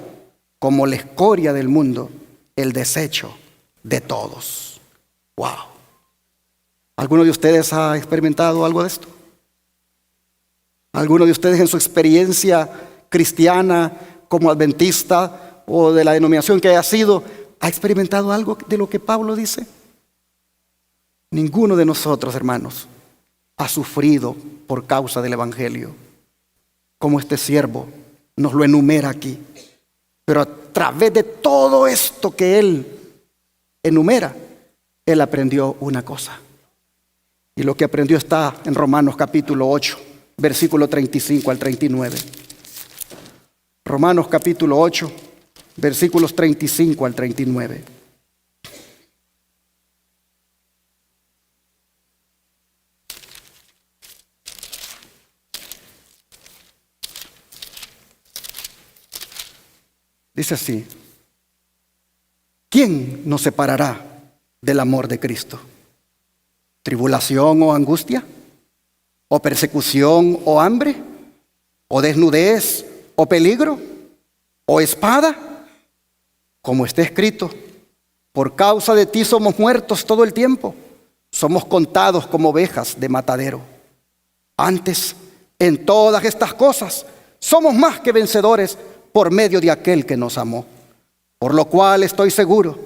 como la escoria del mundo, el desecho de todos. Wow. ¿Alguno de ustedes ha experimentado algo de esto? ¿Alguno de ustedes en su experiencia cristiana como adventista o de la denominación que haya sido, ha experimentado algo de lo que Pablo dice? Ninguno de nosotros, hermanos, ha sufrido por causa del evangelio, como este siervo nos lo enumera aquí. Pero a través de todo esto que él enumera, él aprendió una cosa. Y lo que aprendió está en Romanos capítulo 8, versículo 35 al 39. Romanos capítulo 8, versículos 35 al 39. Dice así: ¿quién nos separará del amor de Cristo? ¿Tribulación o angustia? ¿O persecución o hambre? ¿O desnudez o peligro? ¿O espada? Como está escrito, por causa de ti somos muertos todo el tiempo, somos contados como ovejas de matadero. Antes, en todas estas cosas, somos más que vencedores por medio de aquel que nos amó. Por lo cual estoy seguro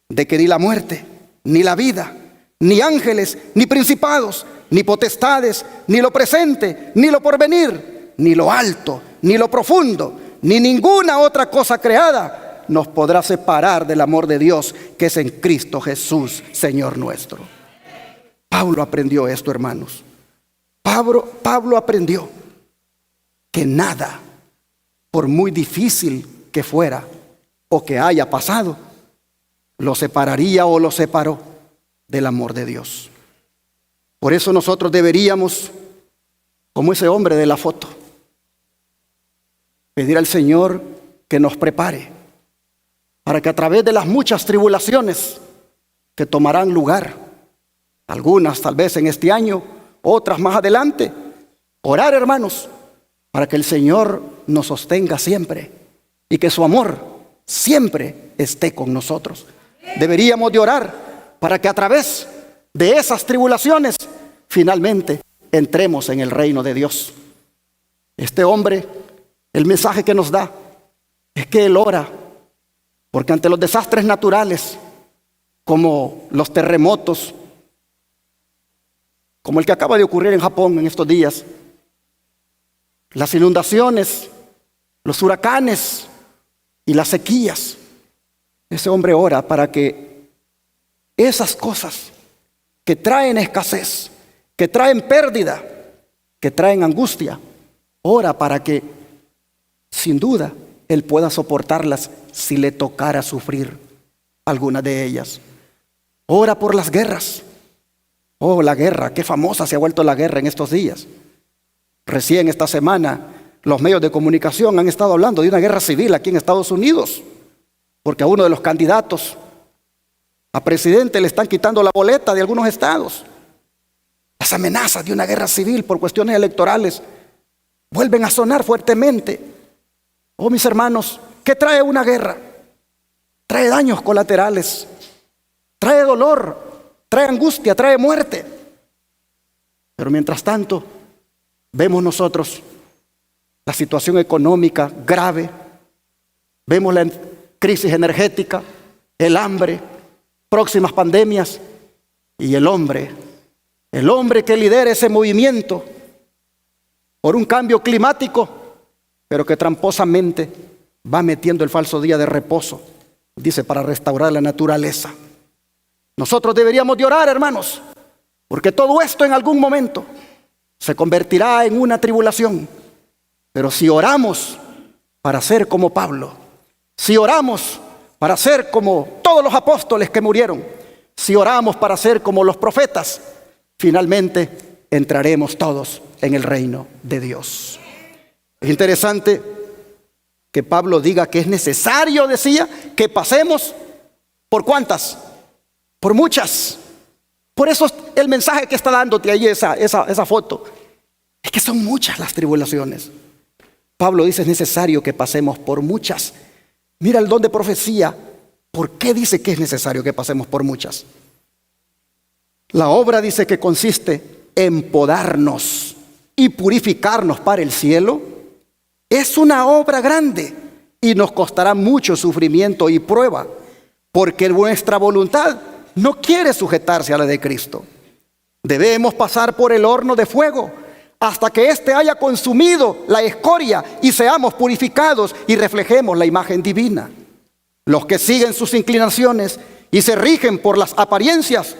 de que ni la muerte, ni la vida, ni ángeles, ni principados, ni potestades, ni lo presente, ni lo porvenir, ni lo alto, ni lo profundo, ni ninguna otra cosa creada nos podrá separar del amor de Dios que es en Cristo Jesús, Señor nuestro. Pablo aprendió esto, hermanos. Pablo aprendió que nada, por muy difícil que fuera o que haya pasado, lo separaría o lo separó del amor de Dios. Por eso nosotros deberíamos, como ese hombre de la foto, pedir al Señor que nos prepare para que a través de las muchas tribulaciones que tomarán lugar, algunas tal vez en este año, otras más adelante, orar, hermanos, para que el Señor nos sostenga siempre y que su amor siempre esté con nosotros. Deberíamos de orar para que a través de esas tribulaciones finalmente entremos en el reino de Dios. Este hombre, el mensaje que nos da es que él ora porque ante los desastres naturales, como los terremotos, como el que acaba de ocurrir en Japón en estos días, las inundaciones, los huracanes y las sequías, ese hombre ora para que esas cosas que traen escasez, que traen pérdida, que traen angustia, ora para que sin duda él pueda soportarlas si le tocara sufrir alguna de ellas. Ora por las guerras. Oh, la guerra, qué famosa se ha vuelto la guerra en estos días. Recién esta semana los medios de comunicación han estado hablando de una guerra civil aquí en Estados Unidos, porque a uno de los candidatos a presidente le están quitando la boleta de algunos estados. Las amenazas de una guerra civil por cuestiones electorales vuelven a sonar fuertemente. Oh, mis hermanos, ¿qué trae una guerra? Trae daños colaterales, trae dolor, trae angustia, trae muerte. Pero mientras tanto, vemos nosotros la situación económica grave, vemos la crisis energética, el hambre, próximas pandemias, y el hombre que lidera ese movimiento por un cambio climático, pero que tramposamente va metiendo el falso día de reposo, dice, para restaurar la naturaleza. Nosotros deberíamos de orar, hermanos, porque todo esto en algún momento se convertirá en una tribulación. Pero si oramos para ser como Pablo, si oramos para ser como todos los apóstoles que murieron, si oramos para ser como los profetas, finalmente entraremos todos en el reino de Dios. Es interesante que Pablo diga que es necesario, decía, que pasemos por ¿cuántas? Por muchas. Por eso el mensaje que está dándote ahí esa foto es que son muchas las tribulaciones. Pablo dice, es necesario que pasemos por muchas. Mira el don de profecía. ¿Por qué dice que es necesario que pasemos por muchas? La obra dice que consiste en podarnos y purificarnos para el cielo. Es una obra grande y nos costará mucho sufrimiento y prueba, porque nuestra voluntad no quiere sujetarse a la de Cristo. Debemos pasar por el horno de fuego hasta que éste haya consumido la escoria y seamos purificados y reflejemos la imagen divina. Los que siguen sus inclinaciones y se rigen por las apariencias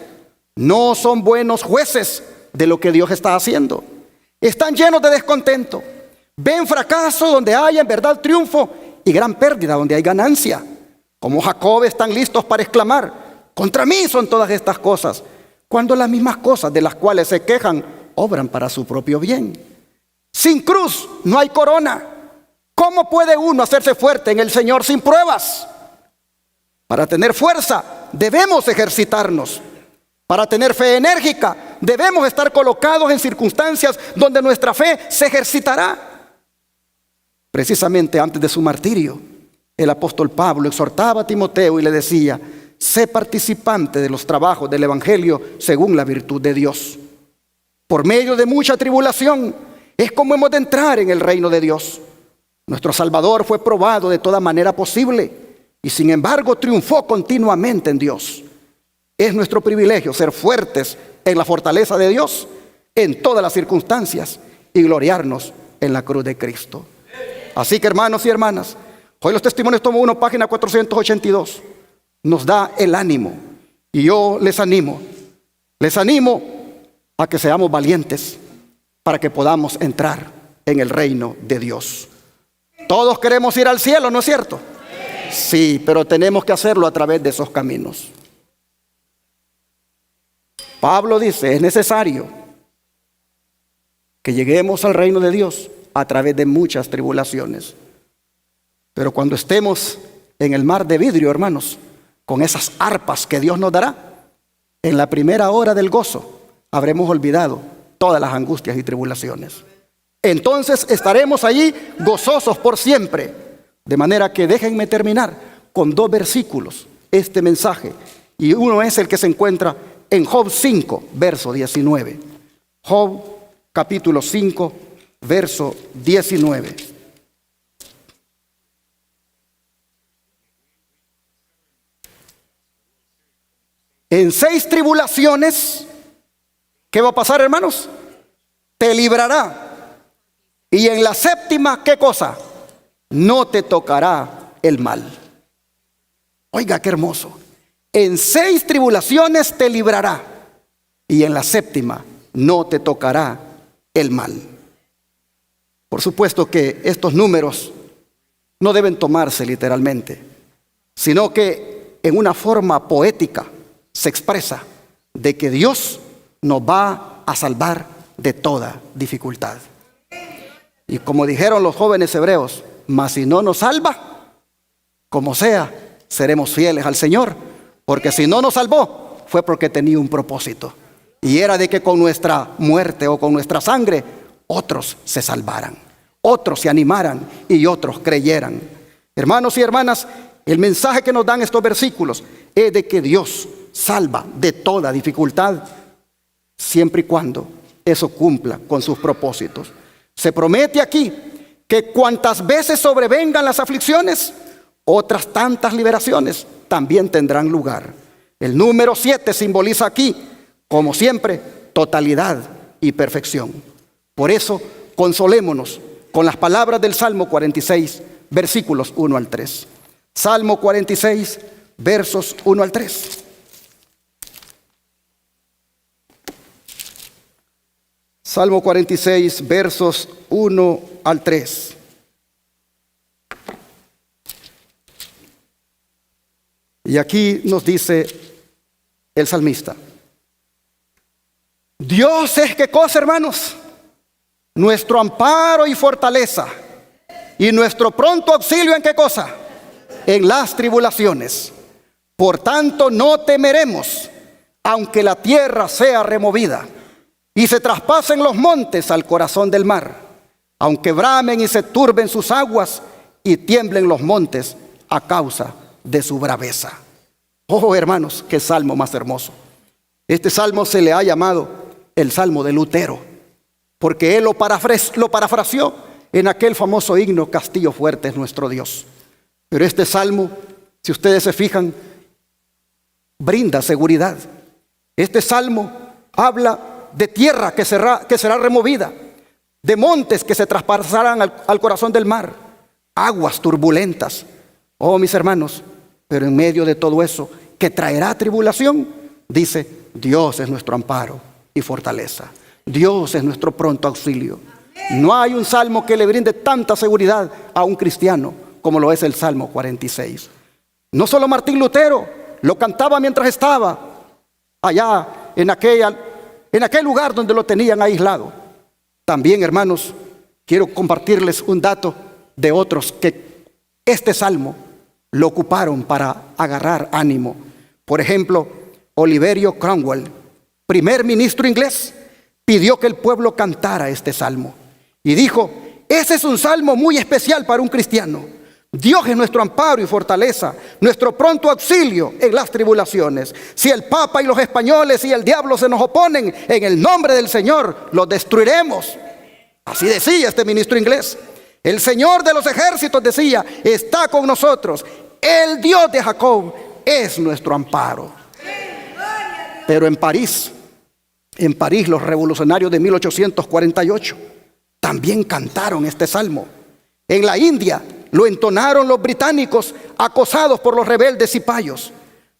no son buenos jueces de lo que Dios está haciendo. Están llenos de descontento. Ven fracaso donde hay en verdad triunfo y gran pérdida donde hay ganancia. Como Jacob están listos para exclamar, contra mí son todas estas cosas, cuando las mismas cosas de las cuales se quejan obran para su propio bien. Sin cruz no hay corona. ¿Cómo puede uno hacerse fuerte en el Señor sin pruebas? Para tener fuerza debemos ejercitarnos. Para tener fe enérgica debemos estar colocados en circunstancias donde nuestra fe se ejercitará. Precisamente antes de su martirio, el apóstol Pablo exhortaba a Timoteo y le decía, sé participante de los trabajos del evangelio según la virtud de Dios. Por medio de mucha tribulación es como hemos de entrar en el reino de Dios. Nuestro Salvador fue probado de toda manera posible, y sin embargo triunfó continuamente en Dios. Es nuestro privilegio ser fuertes en la fortaleza de Dios en todas las circunstancias y gloriarnos en la cruz de Cristo. Así que, hermanos y hermanas, hoy los testimonios tomo 1, página 482, nos da el ánimo. Y yo les animo a que seamos valientes para que podamos entrar en el reino de Dios. Todos queremos ir al cielo, ¿no es cierto? Sí, pero tenemos que hacerlo a través de esos caminos. Pablo dice, es necesario que lleguemos al reino de Dios a través de muchas tribulaciones. Pero cuando estemos en el mar de vidrio, hermanos, con esas arpas que Dios nos dará, en la primera hora del gozo habremos olvidado todas las angustias y tribulaciones. Entonces estaremos allí gozosos por siempre. De manera que déjenme terminar con 2 versículos este mensaje. Y uno es el que se encuentra en Job 5, verso 19. Job capítulo 5, verso 19. En 6 tribulaciones, ¿qué va a pasar, hermanos? Te librará. Y en la 7ª, ¿qué cosa? No te tocará el mal. Oiga, qué hermoso. En 6 tribulaciones te librará. Y en la 7ª no te tocará el mal. Por supuesto que estos números no deben tomarse literalmente, sino que en una forma poética se expresa de que Dios nos va a salvar de toda dificultad. Y como dijeron los jóvenes hebreos, mas si no nos salva, como sea, seremos fieles al Señor, porque si no nos salvó, fue porque tenía un propósito, y era de que con nuestra muerte o con nuestra sangre, otros se salvaran, otros se animaran y otros creyeran. Hermanos y hermanas, el mensaje que nos dan estos versículos es de que Dios salva de toda dificultad, siempre y cuando eso cumpla con sus propósitos. Se promete aquí que cuantas veces sobrevengan las aflicciones, otras tantas liberaciones también tendrán lugar. El número 7 simboliza aquí, como siempre, totalidad y perfección. Por eso, consolémonos con las palabras del Salmo 46, versículos 1 al 3. Salmo 46, versos 1 al 3. Salmo 46, versos 1 al 3. Y aquí nos dice el salmista: Dios es, ¿qué cosa, hermanos? Nuestro amparo y fortaleza, y nuestro pronto auxilio, ¿en qué cosa? En las tribulaciones. Por tanto no temeremos, aunque la tierra sea removida y se traspasen los montes al corazón del mar, aunque bramen y se turben sus aguas y tiemblen los montes a causa de su braveza. Oh, hermanos, qué salmo más hermoso. Este salmo se le ha llamado el salmo de Lutero, porque él lo parafraseó en aquel famoso himno Castillo fuerte es nuestro Dios. Pero este salmo, si ustedes se fijan, brinda seguridad. Este salmo habla de tierra que será removida, de montes que se traspasarán al corazón del mar, aguas turbulentas. Oh, mis hermanos, pero en medio de todo eso, que traerá tribulación, dice, Dios es nuestro amparo y fortaleza. Dios es nuestro pronto auxilio. No hay un salmo que le brinde tanta seguridad a un cristiano como lo es el Salmo 46. No solo Martín Lutero lo cantaba mientras estaba allá en aquel lugar donde lo tenían aislado. También, hermanos, quiero compartirles un dato de otros que este salmo lo ocuparon para agarrar ánimo. Por ejemplo, Oliverio Cromwell, primer ministro inglés, pidió que el pueblo cantara este salmo y dijo: ese es un salmo muy especial para un cristiano. Dios es nuestro amparo y fortaleza, nuestro pronto auxilio en las tribulaciones. Si el Papa y los españoles y el diablo se nos oponen, en el nombre del Señor los destruiremos. Así decía este ministro inglés. El Señor de los ejércitos decía: está con nosotros. El Dios de Jacob es nuestro amparo. Pero en París, los revolucionarios de 1848 también cantaron este salmo. En la India lo entonaron los británicos acosados por los rebeldes cipayos.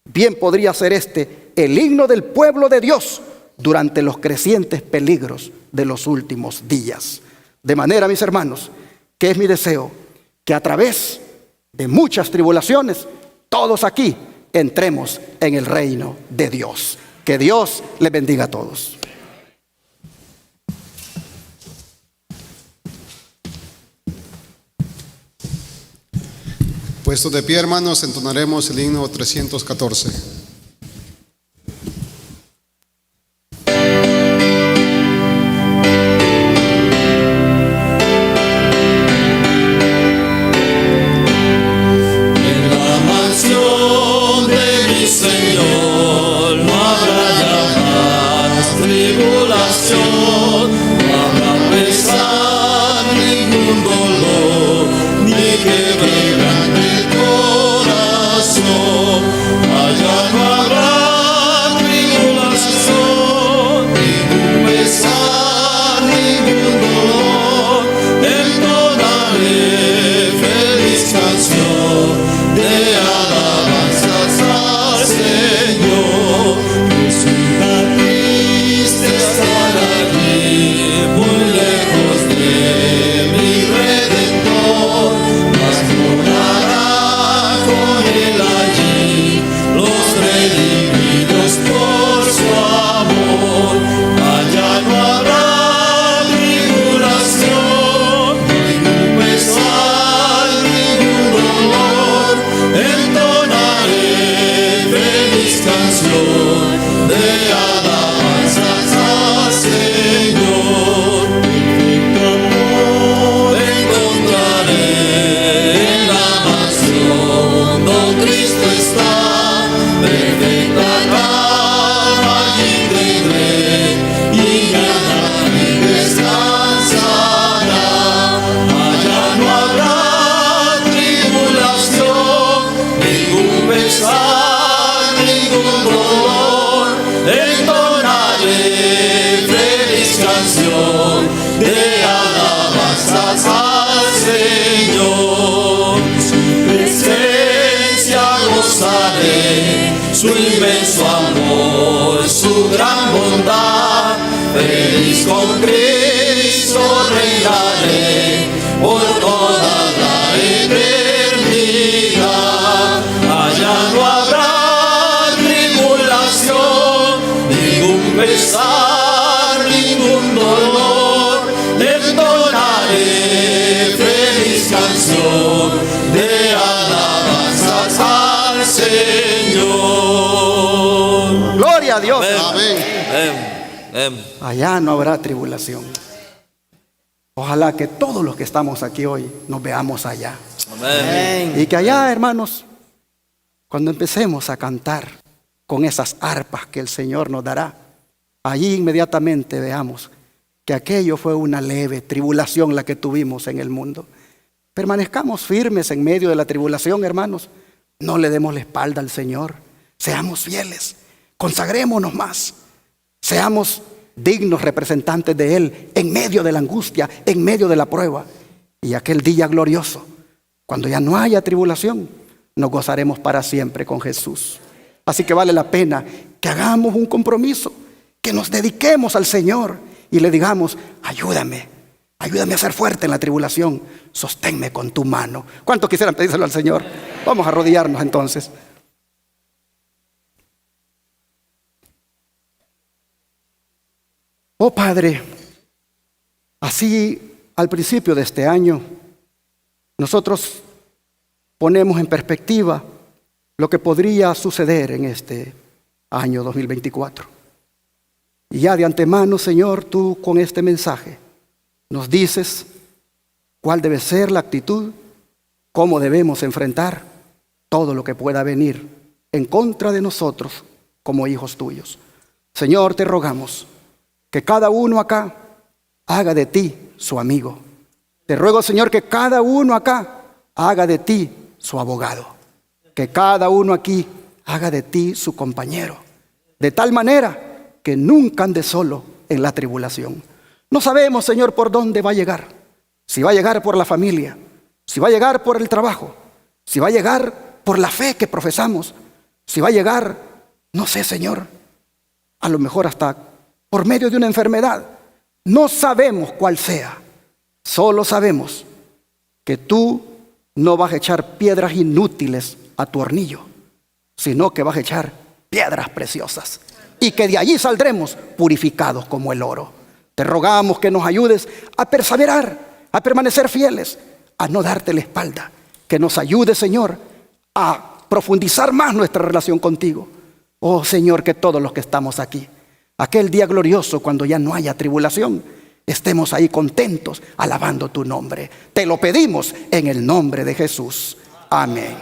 Bien podría ser este el himno del pueblo de Dios durante los crecientes peligros de los últimos días. De manera, mis hermanos, que es mi deseo que a través de muchas tribulaciones todos aquí entremos en el reino de Dios. Que Dios les bendiga a todos. Puestos de pie, hermanos, entonaremos el himno 314. Su inmenso amor, su gran bondad, feliz con Cristo reinaré por toda la eternidad. Allá no habrá tribulación, ningún pesar, ningún dolor, entonaré feliz canción de alabanzas al Señor. Gloria a Dios. Amén. Amén. Allá no habrá tribulación. Ojalá que todos los que estamos aquí hoy nos veamos allá. Amén. Y que allá, hermanos, cuando empecemos a cantar con esas arpas que el Señor nos dará, allí inmediatamente veamos que aquello fue una leve tribulación la que tuvimos en el mundo. Permanezcamos firmes en medio de la tribulación, hermanos. No le demos la espalda al Señor. Seamos fieles. Consagrémonos más. Seamos dignos representantes de Él en medio de la angustia, en medio de la prueba. Y aquel día glorioso, cuando ya no haya tribulación, nos gozaremos para siempre con Jesús. Así que vale la pena que hagamos un compromiso, que nos dediquemos al Señor y le digamos: ayúdame a ser fuerte en la tribulación, sosténme con tu mano. ¿Cuántos quisieran pedírselo al Señor? Vamos a arrodillarnos entonces. Oh Padre, así al principio de este año, nosotros ponemos en perspectiva lo que podría suceder en este año 2024. Y ya de antemano, Señor, tú con este mensaje nos dices cuál debe ser la actitud, cómo debemos enfrentar todo lo que pueda venir en contra de nosotros como hijos tuyos. Señor, te rogamos que cada uno acá haga de ti su amigo. Te ruego, Señor, que cada uno acá haga de ti su abogado. que cada uno aquí haga de ti su compañero, de tal manera que nunca ande solo en la tribulación. No sabemos, Señor, por dónde va a llegar. Si va a llegar por la familia, si va a llegar por el trabajo, si va a llegar por la fe que profesamos, si va a llegar, no sé, Señor, a lo mejor hasta por medio de una enfermedad. No sabemos cuál sea. Solo sabemos que tú no vas a echar piedras inútiles a tu hornillo, sino que vas a echar piedras preciosas y que de allí saldremos purificados como el oro. Te rogamos que nos ayudes a perseverar, a permanecer fieles, a no darte la espalda. Que nos ayude, Señor, a profundizar más nuestra relación contigo. Oh, Señor, que todos los que estamos aquí, aquel día glorioso cuando ya no haya tribulación, estemos ahí contentos, alabando tu nombre. Te lo pedimos en el nombre de Jesús. Amén.